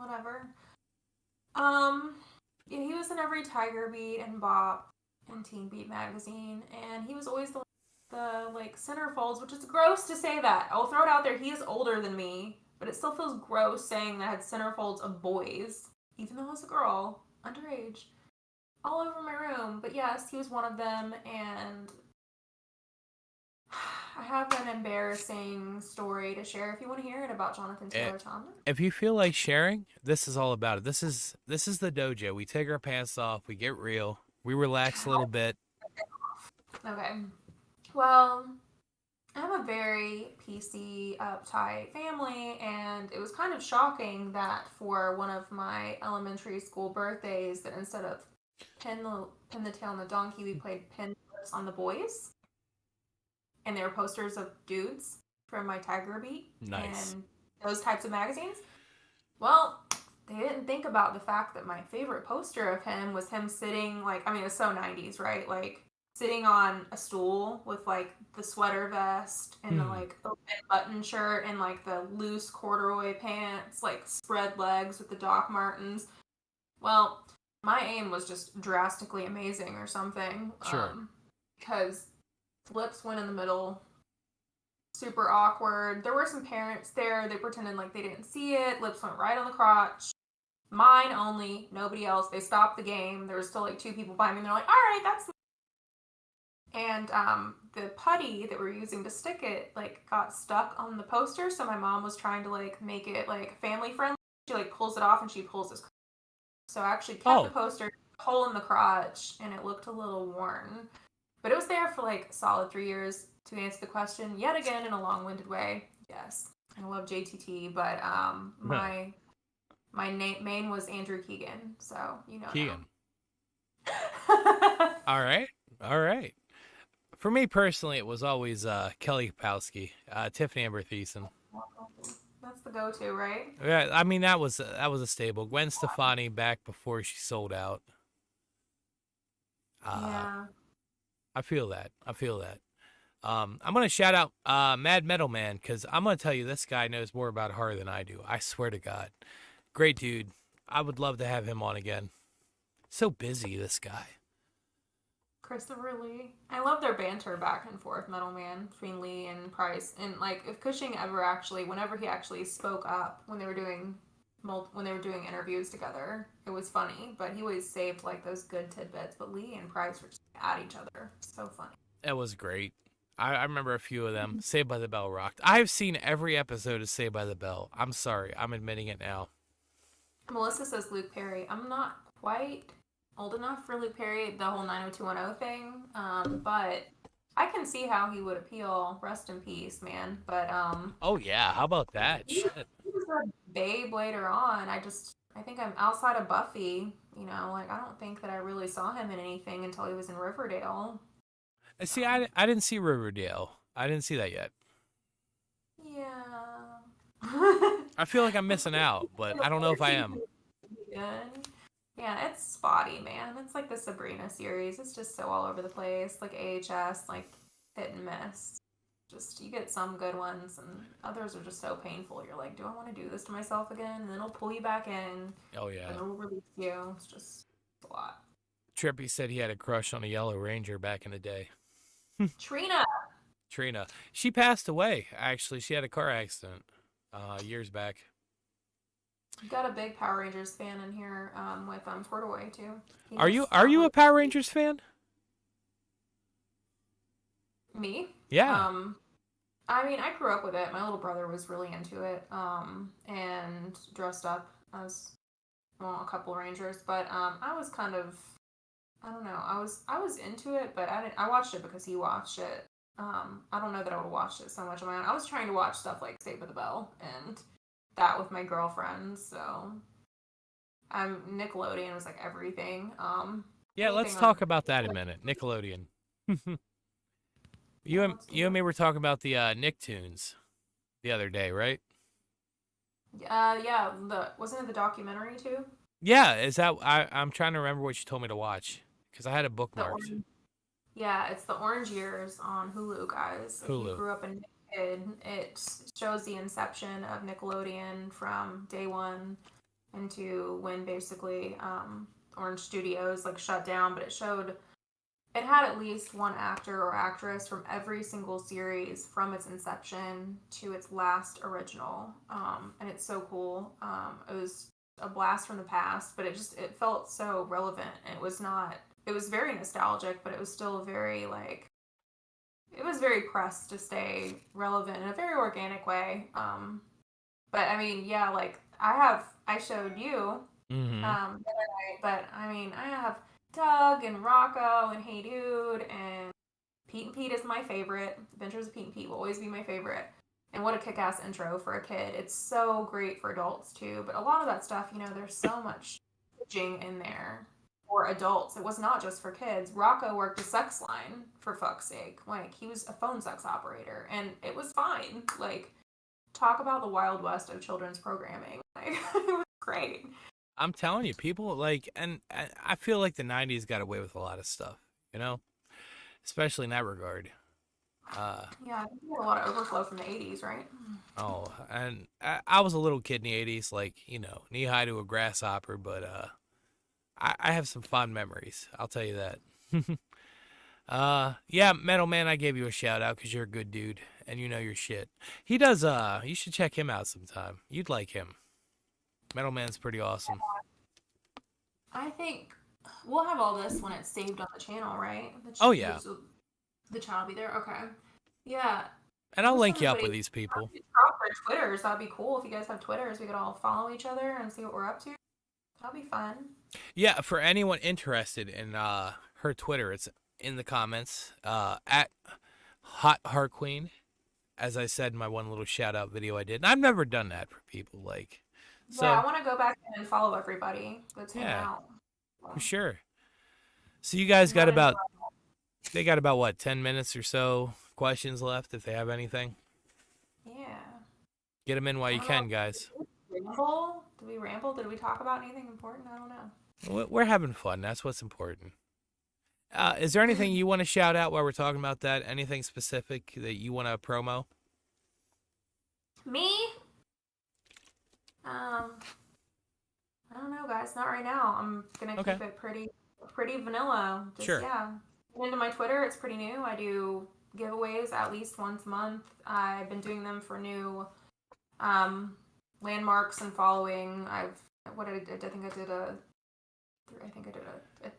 whatever. Um, yeah, he was in every Tiger Beat and Bop and Teen Beat magazine, and he was always the like centerfolds, which is gross to say that. I'll throw it out there. He is older than me, but it still feels gross saying that I had centerfolds of boys, even though I was a girl, underage, all over my room. But yes, he was one of them, and I have an embarrassing story to share if you want to hear it about Jonathan Eh, Taylor Thomas. If you feel like sharing, this is all about it. This is the dojo. We take our pants off, we get real, we relax a little bit. Okay. Well, I have a very PC, uptight family, and it was kind of shocking that for one of my elementary school birthdays, that instead of pin the tail on the donkey, we played pin clips on the boys, and they were posters of dudes from my Tiger Beat Nice. and those types of magazines. Well, they didn't think about the fact that my favorite poster of him was him sitting, like, I mean, it's so 90s, right? Like, sitting on a stool with, like, the sweater vest and the, Hmm. like, open button shirt and, like, the loose corduroy pants, like, spread legs with the Doc Martens. Well, my aim was just drastically amazing or something. Sure. Because lips went in the middle, super awkward. There were some parents there. They pretended like they didn't see it. Lips went right on the crotch. Mine only, nobody else. They stopped the game. There was still like two people behind me. And they're like, all right, that's. And the putty that we're using to stick it like got stuck on the poster. So my mom was trying to like make it like family friendly. She like pulls it off and she pulls this. So I actually kept the Oh, poster, hole in the crotch, and it looked a little worn. But it was there for like solid 3 years. To answer the question yet again in a long-winded way, yes, I love JTT, but my main was Andrew Keegan, so you know Keegan. now. All right. All right. For me personally, it was always Kelly Kapowski, Tiffany Amber Thiessen. That's the go-to, right? Yeah, I mean that was a stable. Gwen Stefani back before she sold out. Uh, Yeah. I feel that. I feel that. I'm gonna shout out Mad Metal Man because I'm gonna tell you this guy knows more about horror than I do. I swear to God, great dude. I would love to have him on again. So busy, this guy. Christopher Lee. I love their banter back and forth, Metal Man, between Lee and Price. And like, if Cushing ever actually, whenever he actually spoke up when they were doing interviews together, it was funny. But he always saved like those good tidbits. But Lee and Price were just at each other. So funny. It was great. I remember a few of them. Saved by the Bell rocked. I've seen every episode of Saved by the Bell. I'm sorry. I'm admitting it now. Melissa says Luke Perry. I'm not quite old enough for Luke Perry, the whole 90210 thing, but I can see how he would appeal. Rest in peace, man. But Oh yeah, how about that? he Shit. was a babe later on. I think I'm outside of Buffy. You know, like I don't think that I really saw him in anything until he was in Riverdale. See, So I didn't see Riverdale. I didn't see that yet. yeah. I feel like I'm missing out, but I don't know if I am. Good. Yeah, it's spotty, man. It's like the Sabrina series. It's just so all over the place. Like AHS, like hit and miss. Just you get some good ones, and others are just so painful. You're like, do I want to do this to myself again? And then it'll pull you back in, and Oh yeah. it'll release you. It's just a lot. Trippy said he had a crush on a Yellow Ranger back in the day. Trina, Trina. She passed away, actually. She had a car accident years back. you got a big Power Rangers fan in here with Tortoy too. Are you He's are you a Power Rangers fan? me. Yeah. Um, I mean, I grew up with it. My little brother was really into it, and dressed up as well a couple Rangers. But I was kind of, I don't know. I was into it, but I didn't. I watched it because he watched it. I don't know that I would have watched it so much on my own. I was trying to watch stuff like Saved by the Bell and that with my girlfriends. So Nickelodeon was like everything. Yeah, let's Anything on talk about that in a minute. Nickelodeon. yeah, You and let's do you and that. me were talking about the Nicktoons the other day, right? Yeah, the wasn't it the documentary too? Yeah, is that I'm trying to remember what you told me to watch because I had it The bookmarked. orange. Yeah, it's the Orange Years on Hulu, guys. If you Hulu. grew up a Nick kid, it shows the inception of Nickelodeon from day one into when basically Orange Studios like shut down, but it had at least one actor or actress from every single series from its inception to its last original, and it's so cool. It was a blast from the past, but it felt so relevant. It was very nostalgic, but it was still very like it was very pressed to stay relevant in a very organic way. But I mean, yeah, like I showed you Mm-hmm. the other night, but I mean, I have Doug and Rocco and Hey Dude and Pete and Pete is my favorite. Adventures of Pete and Pete will always be my favorite. And what a kick-ass intro for a kid. It's so great for adults too, but a lot of that stuff, there's so much messaging in there for adults. It was not just for kids. Rocco worked a sex line for fuck's sake. Like he was a phone sex operator, and it was fine. Like talk about the wild west of children's programming. Like, it was great. I'm telling you, people like, and I feel like the '90s got away with a lot of stuff, you know, especially in that regard. Uh, Yeah, I think we had a lot of overflow from the '80s, right? oh, and I was a little kid in the '80s, like knee high to a grasshopper, but I have some fond memories. I'll tell you that. Yeah, Metal Man, I gave you a shout out because you're a good dude and you know your shit. He does. You should check him out sometime. You'd like him. Metal Man's pretty awesome. I think we'll have all this when it's saved on the channel, right? Oh yeah, The channel will be there. Okay. Yeah. and I I'll wish link you up everybody with these people. drop their Twitters. That'd be cool. If you guys have Twitters, we could all follow each other and see what we're up to. That'd be fun. Yeah, for anyone interested in her Twitter, it's in the comments. At Hot Horror Queen, as I said in my one little shout out video I did. And I've never done that for people, like, Yeah, I so want to go back and follow everybody. Let's hang yeah, out. for sure. So you guys I'm got not in. about they got about what 10 minutes or so questions left if they have anything. Yeah. Get them in while I you don't know. can, guys. Did we ramble? Did we ramble? Did we talk about anything important? I don't know. We're having fun. That's what's important. Is there anything you want to shout out while we're talking about that? Anything specific that you want to promo? Me? Um, I don't know, guys. Not right now. I'm gonna Okay, keep it pretty vanilla. Just sure. yeah. Get into my Twitter. It's pretty new. I do giveaways at least once a month. I've been doing them for new um, landmarks and following. What did I did? I think I did a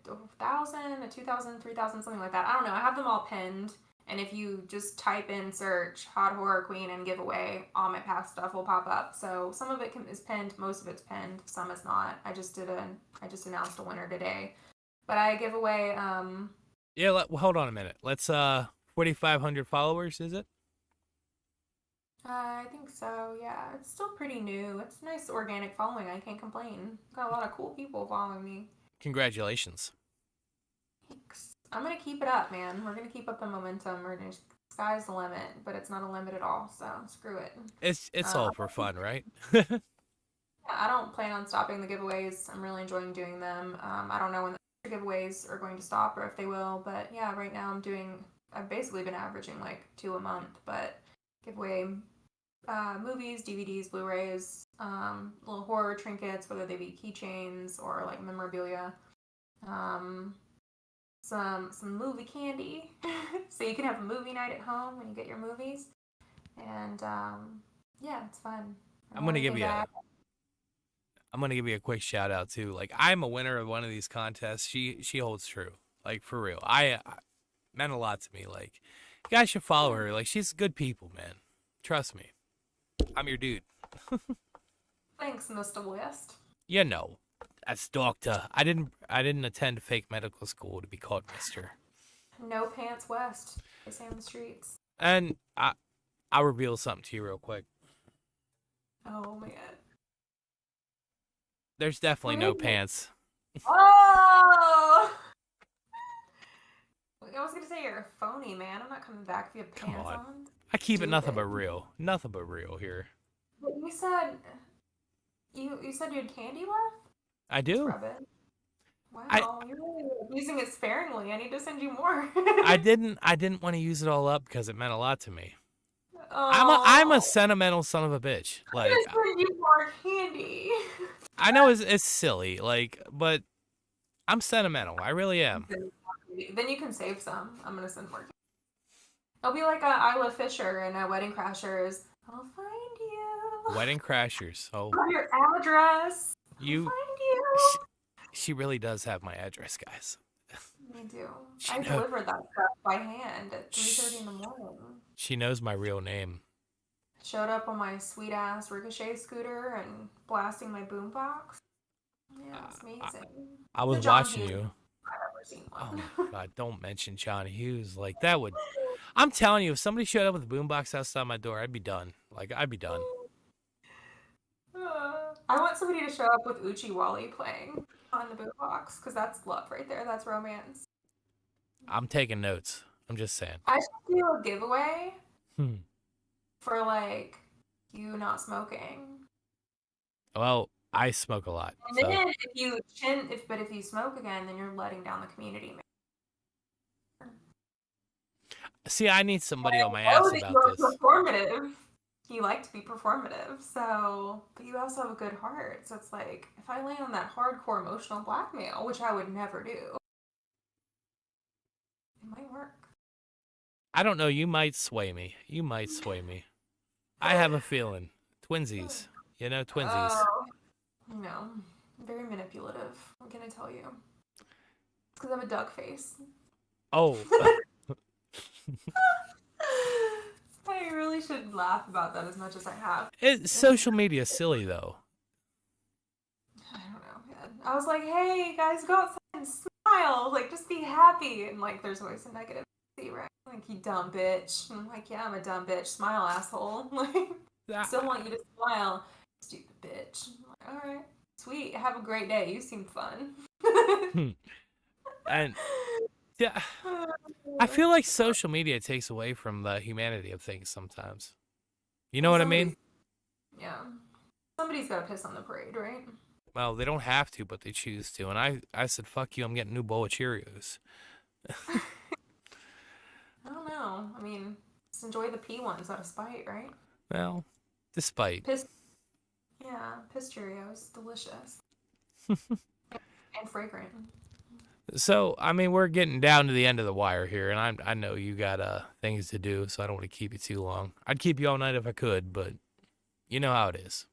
1,000, a 2,000, 3,000, something like that. I don't know. I have them all pinned. And if you just type in search Hot Horror Queen and giveaway, all my past stuff will pop up. So some of it is pinned, most of it's pinned, some is not. I just announced a winner today. But I give away Yeah, hold on a minute. Let's 4,500 followers, is it? I think so, yeah. It's still pretty new. It's a nice organic following. I can't complain. Got a lot of cool people following me. Congratulations. Thanks. I'm gonna keep it up, man. We're gonna keep up the momentum. Sky's the limit, but it's not a limit at all. So screw it. It's all for fun, right? I don't plan on stopping the giveaways. I'm really enjoying doing them. I don't know when the giveaways are going to stop or if they will, but yeah, right now I've basically been averaging like 2 a month, but give away movies, DVDs, Blu-rays, little horror trinkets, whether they be keychains or like memorabilia. Um, some movie candy, so you can have a movie night at home when you get your movies, and yeah, it's fun. I'm gonna give you a I'm gonna give you a quick shout out too. Like I'm a winner of one of these contests. She holds true. Like for real. I meant a lot to me. Like you guys should follow her. Like she's good people, man. Trust me. I'm your dude. Thanks, Mr. West. You know. That's doctor. I didn't attend fake medical school to be called Mister. No pants West. They say on the streets. And I'll reveal something to you real quick. Oh man. There's definitely no pants. Oh! I was gonna say you're a phony, man. I'm not coming back if you have Come pants on. on. I keep it Do nothing it. but real. Nothing but real here. But you said you said you had candy left? I Let's do. rub it. I Wow, you're really using it sparingly. I need to send you more. I didn't want to use it all up because it meant a lot to me. I'm a Oh, sentimental son of a bitch. I'm Like gonna send you more candy. I know it's silly, like, but I'm sentimental. I really am. Then you can save some. I'm gonna send more. It'll be like Isla Fisher and Wedding Crashers. I'll find you. Wedding Crashers. Oh, Your address. I'll you. find you. She really does have my address, guys. I do. She I know. delivered that stuff by hand at 3:30 in the Shh. morning. She knows my real name. Showed up on my sweet ass Ricochet scooter and blasting my boombox. Yeah, Uh, it's I, amazing. I The was John watching Hughes you. I've ever seen Oh one. my god! Don't mention John Hughes. Like that would. I'm telling you, if somebody showed up with a boombox outside my door, I'd be done. Like I'd be done. I want somebody to show up with Uchi Wally playing on the boombox because that's love right there. That's romance. I'm taking notes. I'm just saying. I should do a giveaway Hmm. for like you not smoking. Well, I smoke a lot, And so then if you smoke again, then you're letting down the community. see, I need And somebody on my I know ass that about you're this. performative. You like to be performative, so but you also have a good heart. So it's like if I lay on that hardcore emotional blackmail, which I would never do, it might work. I don't know. You might sway me. You might sway me. I have a feeling. Twinsies. You know, twinsies. Oh, no, very manipulative. I'm gonna tell you. It's because I'm a duck face. Oh, I really should laugh about that as much as I have. social media is silly though. I don't know, man. I was like, hey, guys, go outside and smile. Like, just be happy. And, like, there's always a negative, right? Like, you dumb bitch. And I'm like, yeah, I'm a dumb bitch. Smile, asshole. Like, still want you to smile. Stupid bitch. I'm like, all right. Sweet. Have a great day. You seem fun. And yeah, I feel like social media takes away from the humanity of things sometimes. You know Well, what I mean? yeah. Somebody's got to piss on the parade, right? Well, they don't have to, but they choose to. And I said, fuck you, I'm getting a new bowl of Cheerios. I don't know. I mean, just enjoy the pea ones out of spite, right? Well, despite. Piss, yeah, piss Cheerios, delicious and fragrant. So, I mean, we're getting down to the end of the wire here, and I know you got things to do, so I don't want to keep you too long. I'd keep you all night if I could, but you know how it is.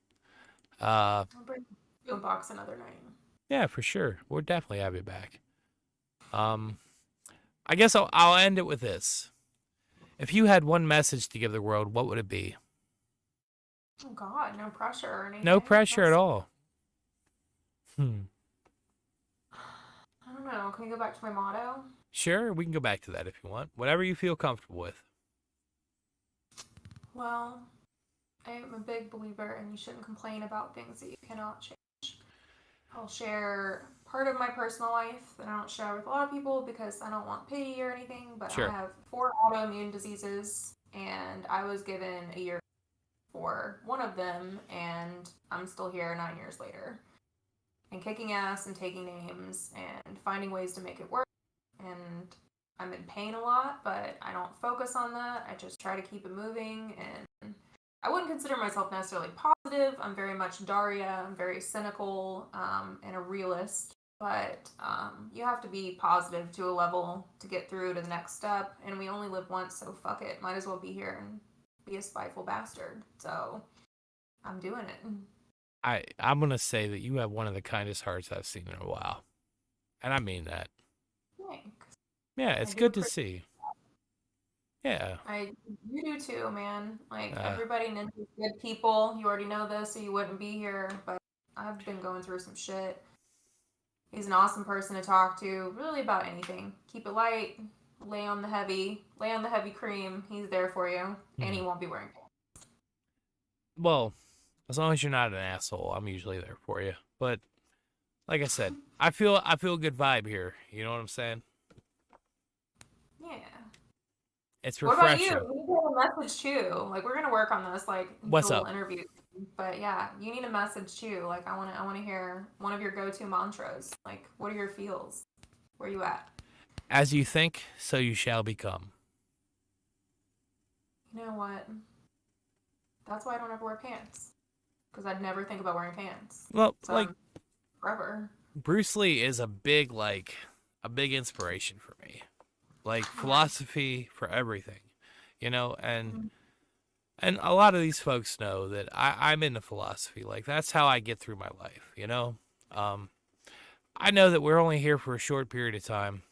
I'll bring you a box another night. Yeah, for sure. We'll definitely have you back. Um, I guess I'll end it with this. If you had one message to give the world, what would it be? Oh God, no pressure or anything. No pressure at all. I don't know. Can we go back to my motto? Sure, we can go back to that if you want. Whatever you feel comfortable with. Well, I am a big believer and you shouldn't complain about things that you cannot change. I'll share part of my personal life that I don't share with a lot of people because I don't want pity or anything, but I Sure. have 4 autoimmune diseases and I was given a year for one of them and I'm still here 9 years later. And kicking ass and taking names and finding ways to make it work. And I'm in pain a lot, but I don't focus on that. I just try to keep it moving. And I wouldn't consider myself necessarily positive. I'm very much Daria. I'm very cynical and a realist. But you have to be positive to a level to get through to the next step. And we only live once, so fuck it. Might as well be here and be a spiteful bastard. So I'm doing it. I'm gonna say that you have one of the kindest hearts I've seen in a while, and I mean that. Thanks. Yeah, I it's do good to appreciate. see. Yeah. You do too, man. Like Uh, everybody Ninja's good people. You already know this, so you wouldn't be here. But I've been going through some shit. He's an awesome person to talk to, really about anything. Keep it light. Lay on the heavy cream. He's there for you, and he won't be wearing pants. well, as long as you're not an asshole, I'm usually there for you. But like I said, I feel a good vibe here. You know what I'm saying? Yeah. It's What about you? refreshing. You need a message too. Like we're gonna work on this, like What's dual up? interview. But yeah, you need a message too. Like I wanna hear one of your go-to mantras. Like what are your feels? Where you at? As you think, so you shall become. You know what? That's why I don't ever wear pants. because I'd never think about wearing pants. Well, So like I'm forever. Bruce Lee is a big inspiration for me. Like Yeah. philosophy for everything, you know, Mhm. and a lot of these folks know that I'm into philosophy. Like that's how I get through my life, you know. Um, I know that we're only here for a short period of time,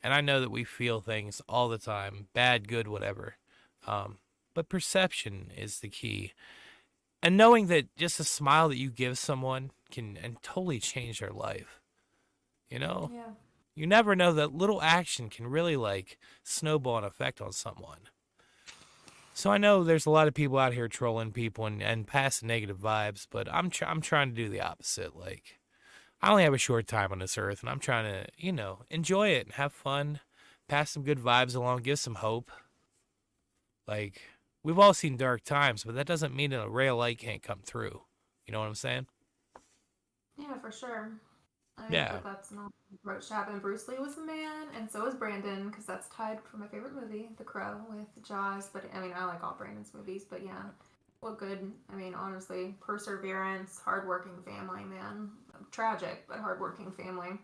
and I know that we feel things all the time, bad, good, whatever. Um, but perception is the key, and knowing that just a smile that you give someone can and totally change their life. You know, Yeah. you never know that little action can really like snowball an effect on someone. So I know there's a lot of people out here trolling people and passing negative vibes, but I'm trying to do the opposite. Like I only have a short time on this earth, and I'm trying to enjoy it and have fun, pass some good vibes along, give some hope. Like we've all seen dark times, but that doesn't mean that a ray of light can't come through. You know what I'm saying? Yeah, for sure. I think Yeah. that that's not approach to happen. Bruce Lee was the man, and so is Brandon, because that's tied for my favorite movie, The Crow with Jaws. But I mean, I like all Brandon's movies, but yeah, what good? I mean, honestly, perseverance, hardworking family, man. Tragic, but hardworking family.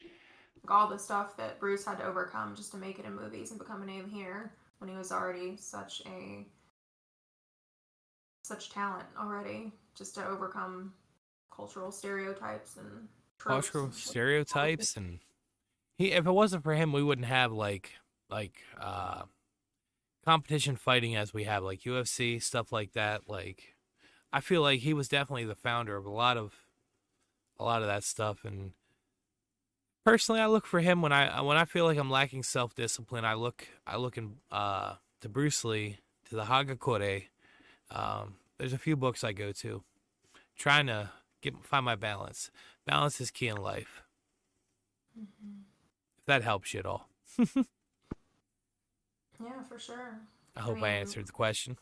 Like all the stuff that Bruce had to overcome just to make it in movies and become a name here when he was already such talent already, just to overcome cultural stereotypes and tropes Cultural and shit. stereotypes, and he if it wasn't for him, we wouldn't have like competition fighting as we have, like UFC stuff like that. Like I feel like he was definitely the founder of a lot of that stuff. And personally, I look for him when I feel like I'm lacking self discipline. I look in to Bruce Lee, to the Hagakure. There's a few books I go to, trying to find my balance. Balance is key in life. Mm-hmm. If that helps you at all, Yeah, for sure. I I hope I mean, answered the question.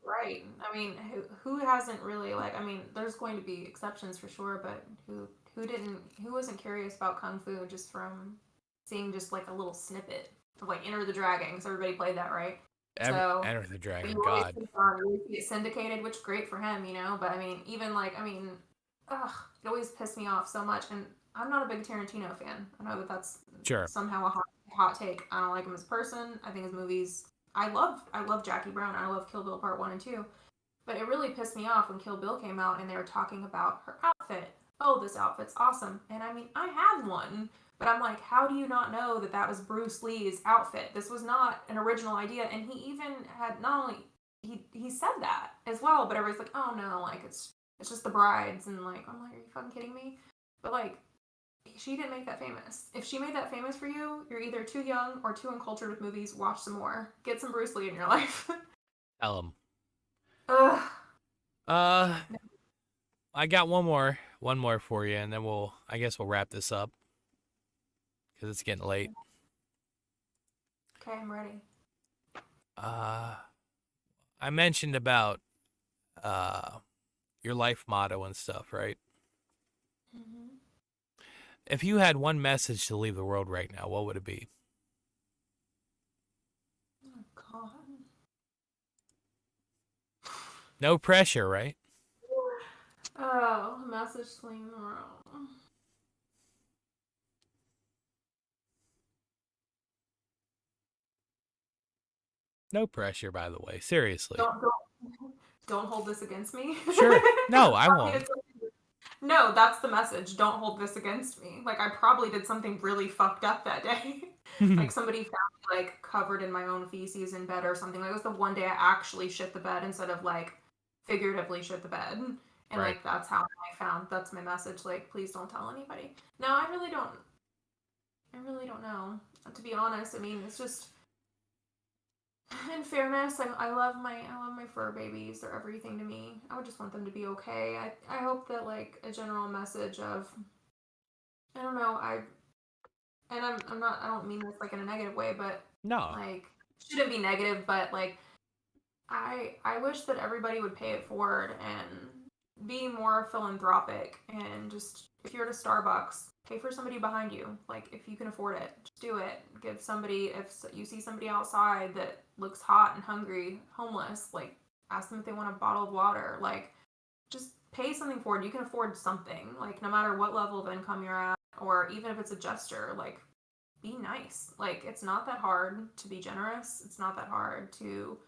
right. I mean, who hasn't really like? I mean, there's going to be exceptions for sure, but who wasn't curious about kung fu just from seeing just like a little snippet of like Enter the Dragon? Because everybody played that, right? So Enter the but Dragon, you always God. see you always see it syndicated, which great for him, you know. But I mean, even like I mean, ugh, it always pissed me off so much. And I'm not a big Tarantino fan. I know that that's Sure. somehow a hot take. I don't like him as a person. I think his movies. I love Jackie Brown. I love Kill Bill Part 1 and 2. But it really pissed me off when Kill Bill came out and they were talking about her outfit. Oh, this outfit's awesome. And I mean, I have one, but I'm like, how do you not know that that was Bruce Lee's outfit? This was not an original idea. And he even had not only he said that as well, but everybody's like, oh no, like it's just the brides and like I'm like, are you fucking kidding me? But like she didn't make that famous. If she made that famous for you, you're either too young or too uncultured with movies. Watch some more. Get some Bruce Lee in your life. Tell him. Ugh. Uh, I got one more for you, and then I guess we'll wrap this up because it's getting late. Okay, I'm ready. Uh, I mentioned about uh your life motto and stuff, right? Mm-hmm. If you had one message to leave the world right now, what would it be? Oh God. No pressure, right? Oh, message sling around. No pressure, by the way. Seriously. Don't hold this against me. Sure. No, I won't. No, that's the message. Don't hold this against me. Like I probably did something really fucked up that day. Like somebody found me like covered in my own feces in bed or something. Like it was the one day I actually shit the bed instead of like figuratively shit the bed. And Right. like that's how I found that's my message. Like please don't tell anybody. No, I really don't. I really don't know. To be honest, I mean it's just in fairness, I love my fur babies. They're everything to me. I would just want them to be okay. I hope that like a general message of I don't know, I'm not I don't mean this like in a negative way, but No. like shouldn't be negative, but like I wish that everybody would pay it forward and be more philanthropic and just if you're at a Starbucks, pay for somebody behind you. Like if you can afford it, just do it. Give somebody if you see somebody outside that looks hot and hungry, homeless, like ask them if they want a bottle of water. Like just pay something forward. You can afford something. Like, no matter what level of income you're at, or even if it's a gesture, like, be nice. Like, it's not that hard to be generous. It's not that hard to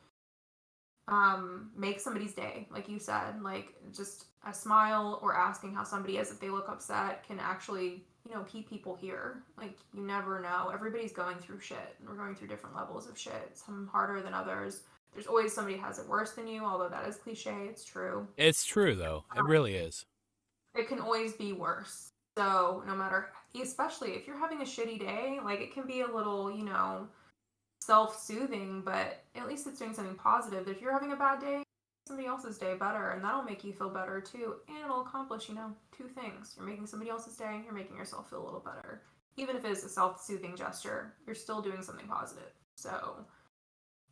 make somebody's day, like you said. Like, just a smile or asking how somebody is if they look upset can actually, keep people here. Like, you never know. Everybody's going through shit. We're going through different levels of shit, some harder than others. There's always somebody who has it worse than you, although that is cliche. It's true. It's true though. It really is. It can always be worse. So no matter, especially if you're having a shitty day, like, it can be a little, self-soothing, but at least it's doing something positive. If you're having a bad day, somebody else's day better, and that'll make you feel better too, and it'll accomplish, two things. You're making somebody else's day, you're making yourself feel a little better. Even if it's a self-soothing gesture, you're still doing something positive. So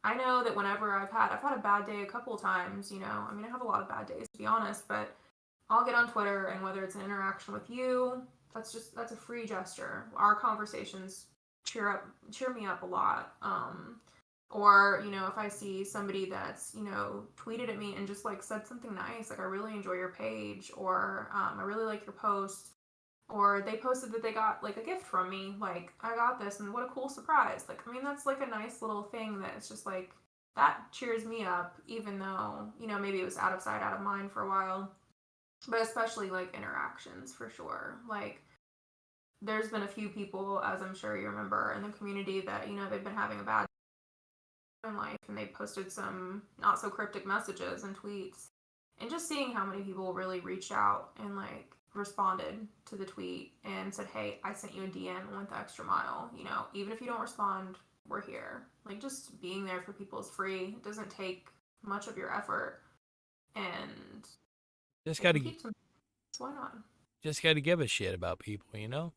I know that whenever I've had a bad day a couple of times, I have a lot of bad days, to be honest, but I'll get on Twitter, and whether it's an interaction with you, that's a free gesture. Our conversations cheer me up a lot. Or, if I see somebody that's, tweeted at me and just, like, said something nice, like, I really enjoy your page, or I really like your post, or they posted that they got, like, a gift from me, like, I got this, and what a cool surprise. Like, that's, like, a nice little thing that it's just, like, that cheers me up, even though, maybe it was out of sight, out of mind for a while. But especially, like, interactions, for sure. Like, there's been a few people, as I'm sure you remember, in the community that, they've been having a bad in life, and they posted some not so cryptic messages and tweets. And just seeing how many people really reached out and, like, responded to the tweet and said, hey, I sent you a DM and went the extra mile. Even if you don't respond, we're here. Like, just being there for people is free. It doesn't take much of your effort. And Just gotta keep some, so why not? just gotta give a shit about people, Yeah.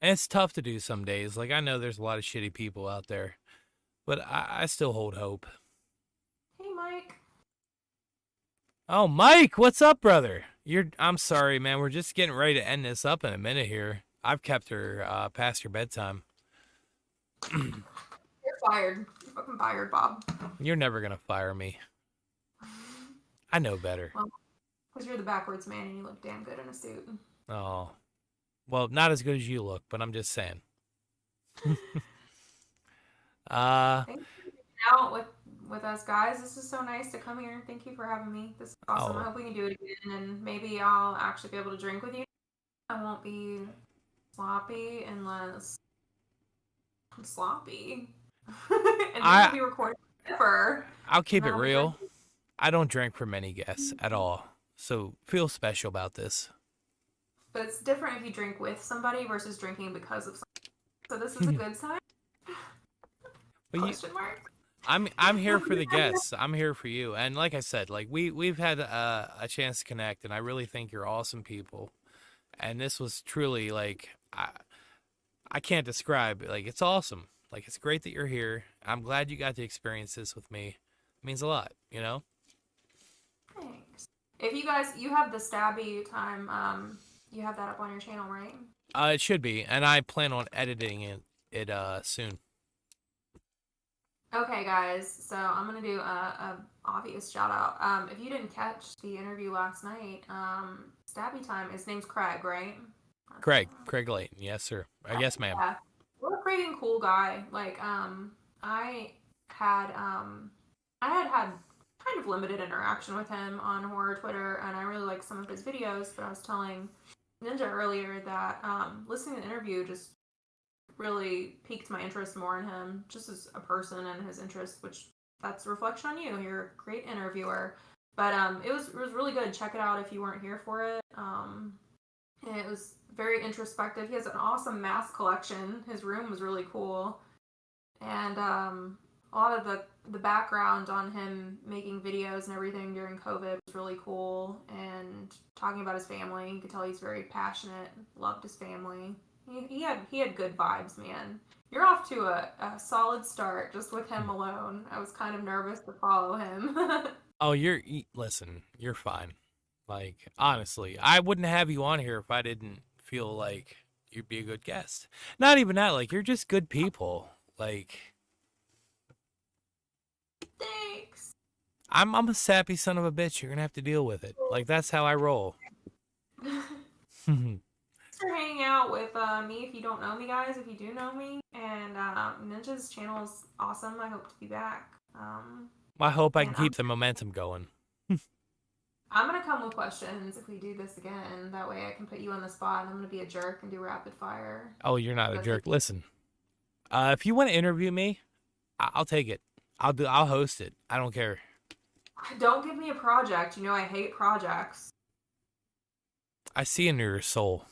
And it's tough to do some days. Like, I know there's a lot of shitty people out there, but I still hold hope. Hey, Mike. Oh, Mike, what's up, brother? I'm sorry, man. We're just getting ready to end this up in a minute here. I've kept her past your bedtime. You're fired. You're fucking fired, Bob. You're never gonna fire me. I know better. Well, because you're the backwards man and you look damn good in a suit. Oh, well, not as good as you look, but I'm just saying. Thanks for being out with us, guys. This is so nice to come here. Thank you for having me. This is awesome. I hope we can do it again, and maybe I'll actually be able to drink with you. I won't be sloppy unless I'm sloppy. And then we'll be recording forever. I'll keep it real. I don't drink for many guests at all, so feel special about this. But it's different if you drink with somebody versus drinking because of somebody. So this is a good sign? Question mark? I'm here for the guests. I'm here for you. And like I said, like we've had a chance to connect, and I really think you're awesome people. And this was truly, like, I can't describe. Like, it's awesome. Like, it's great that you're here. I'm glad you got to experience this with me. It means a lot, Thanks. If you have the stabby time, you have that up on your channel, right? It should be, and I plan on editing it soon. Okay, guys. So I'm gonna do a obvious shout out. If you didn't catch the interview last night, stabby time. His name's Craig, right? Craig Layton. Yes, sir. Yes, ma'am. Yeah. What a freaking cool guy. Like, I had kind of limited interaction with him on horror Twitter, and I really like some of his videos, but I was telling Ninja earlier that listening to the interview just really piqued my interest more in him, just as a person and his interests, which that's a reflection on you. You're a great interviewer. But it was really good. Check it out if you weren't here for it. And it was very introspective. He has an awesome mask collection. His room was really cool. And a lot of the background on him making videos and everything during COVID was really cool. And talking about his family, you could tell he's very passionate, loved his family. He had good vibes, man. You're off to a solid start just with him alone. I was kind of nervous to follow him. Oh, listen, you're fine. Like, honestly, I wouldn't have you on here if I didn't feel like you'd be a good guest. Not even that, like, you're just good people. Like, Thanks. I'm a sappy son of a bitch. You're gonna have to deal with it. Like that's how I roll. Thanks for hanging out with me. If you don't know me, guys, if you do know me, and Ninja's channel is awesome. I hope to be back. I hope I can And keep the momentum going. I'm gonna come with questions if we do this again. That way, I can put you on the spot, and I'm gonna be a jerk and do rapid fire. Oh, you're not a jerk. Listen, if you want to interview me, I'll take it. I'll host it. I don't care. Don't give me a project. You know I hate projects. I see into your soul.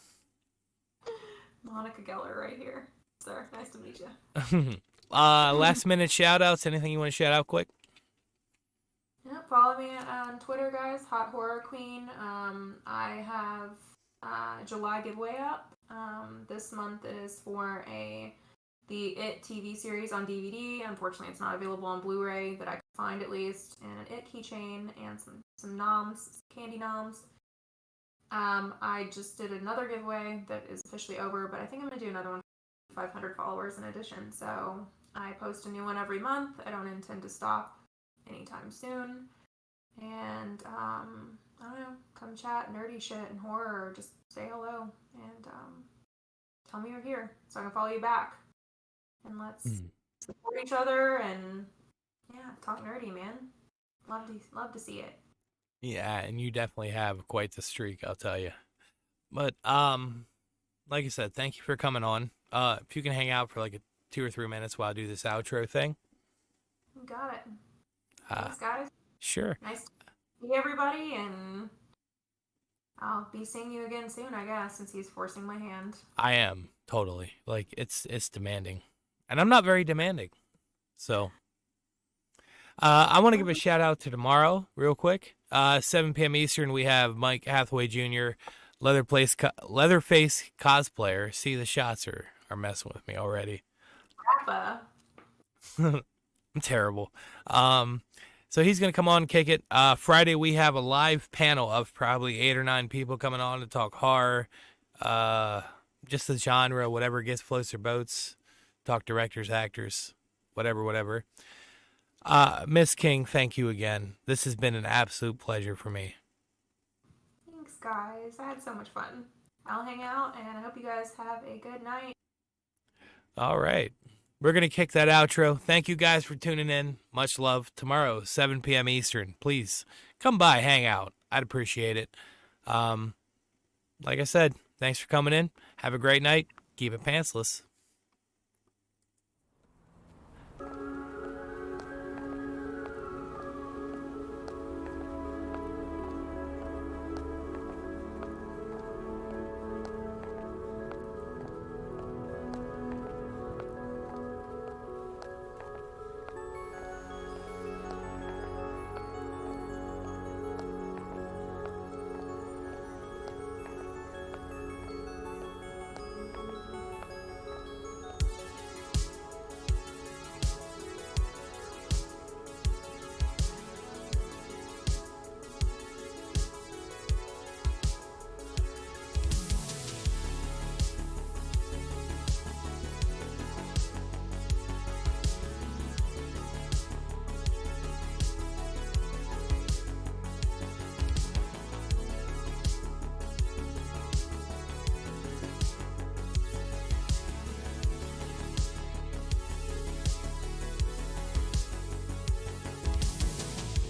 Monica Geller right here. Sir, nice to meet you. Last minute shout outs. Anything you want to shout out quick? Yeah, follow me on Twitter, guys. Hot Horror Queen. I have a July giveaway up. This month is for the It TV series on DVD. Unfortunately, it's not available on Blu-ray that I can find at least, and an It keychain and some noms, candy noms. I just did another giveaway that is officially over, but I think I'm gonna do another one for 500 followers in addition. So I post a new one every month. I don't intend to stop anytime soon. And I don't know, come chat nerdy shit and horror, or just say hello and tell me you're here so I can follow you back. And let's support each other and talk nerdy, man. Love to see it. Yeah, and you definitely have quite the streak, I'll tell you. But like I said, thank you for coming on. If you can hang out for like 2 or 3 minutes while I do this outro thing. You got it. Thanks, guys. Sure. Nice to see everybody, and I'll be seeing you again soon, I guess, since he's forcing my hand. I am, totally. Like, it's demanding. And I'm not very demanding. So, I want to give a shout out to tomorrow, real quick. 7 p.m. Eastern, we have Mike Hathaway Jr., Leatherface cosplayer. See, the shots are messing with me already. Rappa. I'm terrible. So he's going to come on and kick it. Friday, we have a live panel of probably 8 or 9 people coming on to talk horror, just the genre, whatever gets floats their boats, talk directors, actors, whatever. Miss King, thank you again. This has been an absolute pleasure for me. Thanks, guys. I had so much fun. I'll hang out, and I hope you guys have a good night. All right. We're going to kick that outro. Thank you guys for tuning in. Much love. Tomorrow, 7 p.m. Eastern. Please come by, hang out. I'd appreciate it. Like I said, thanks for coming in. Have a great night. Keep it pantsless.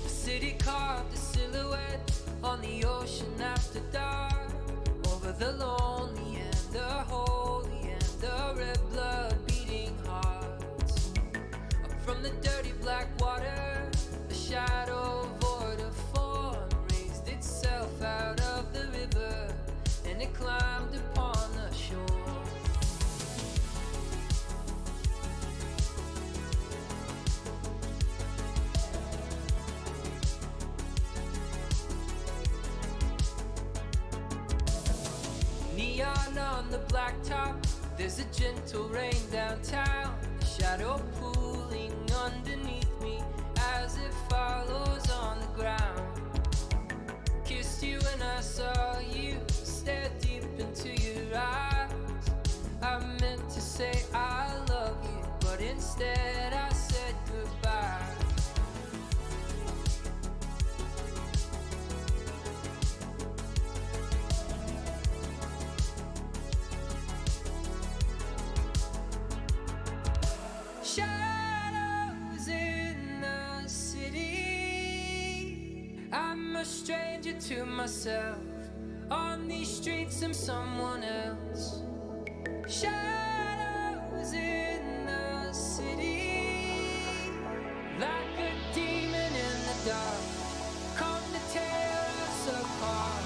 City caught the silhouette on the ocean after dark, over the lonely and the holy and the red blood beating hearts. Up from the dirty black water, the shadow void of form raised itself out of the river, and it climbed upon the shore. Neon on the blacktop, there's a gentle rain downtown, a shadow pooling underneath me as it follows on the ground. Kissed you and I saw you, stared deep into your eyes. I meant to say I love you, but instead I said goodbye. a stranger to myself. On these streets I'm someone else. Shadows in the city, like a demon in the dark, come to tear us apart.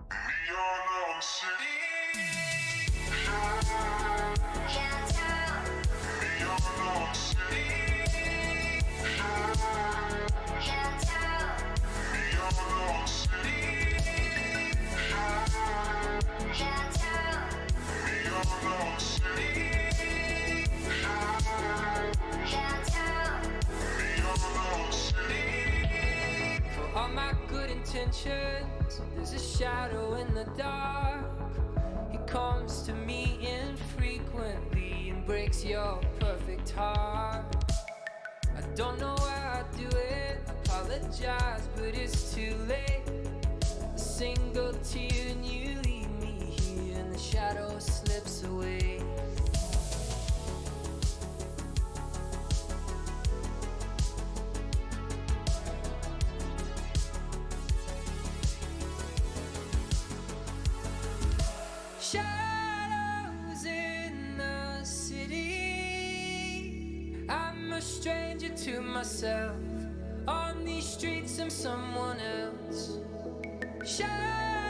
Neon City, can't tell. Neon City, can't tell. Neon City, can't tell. Neon City, can't tell. Neon City. For all my good intentions, there's a shadow in the dark. He comes to me infrequently and breaks your perfect heart. I don't know why I do it, apologize, but it's too late. A single tear and you leave me here and the shadow slips away. Shadows in the city, I'm a stranger to myself. On these streets I'm someone else. Shadows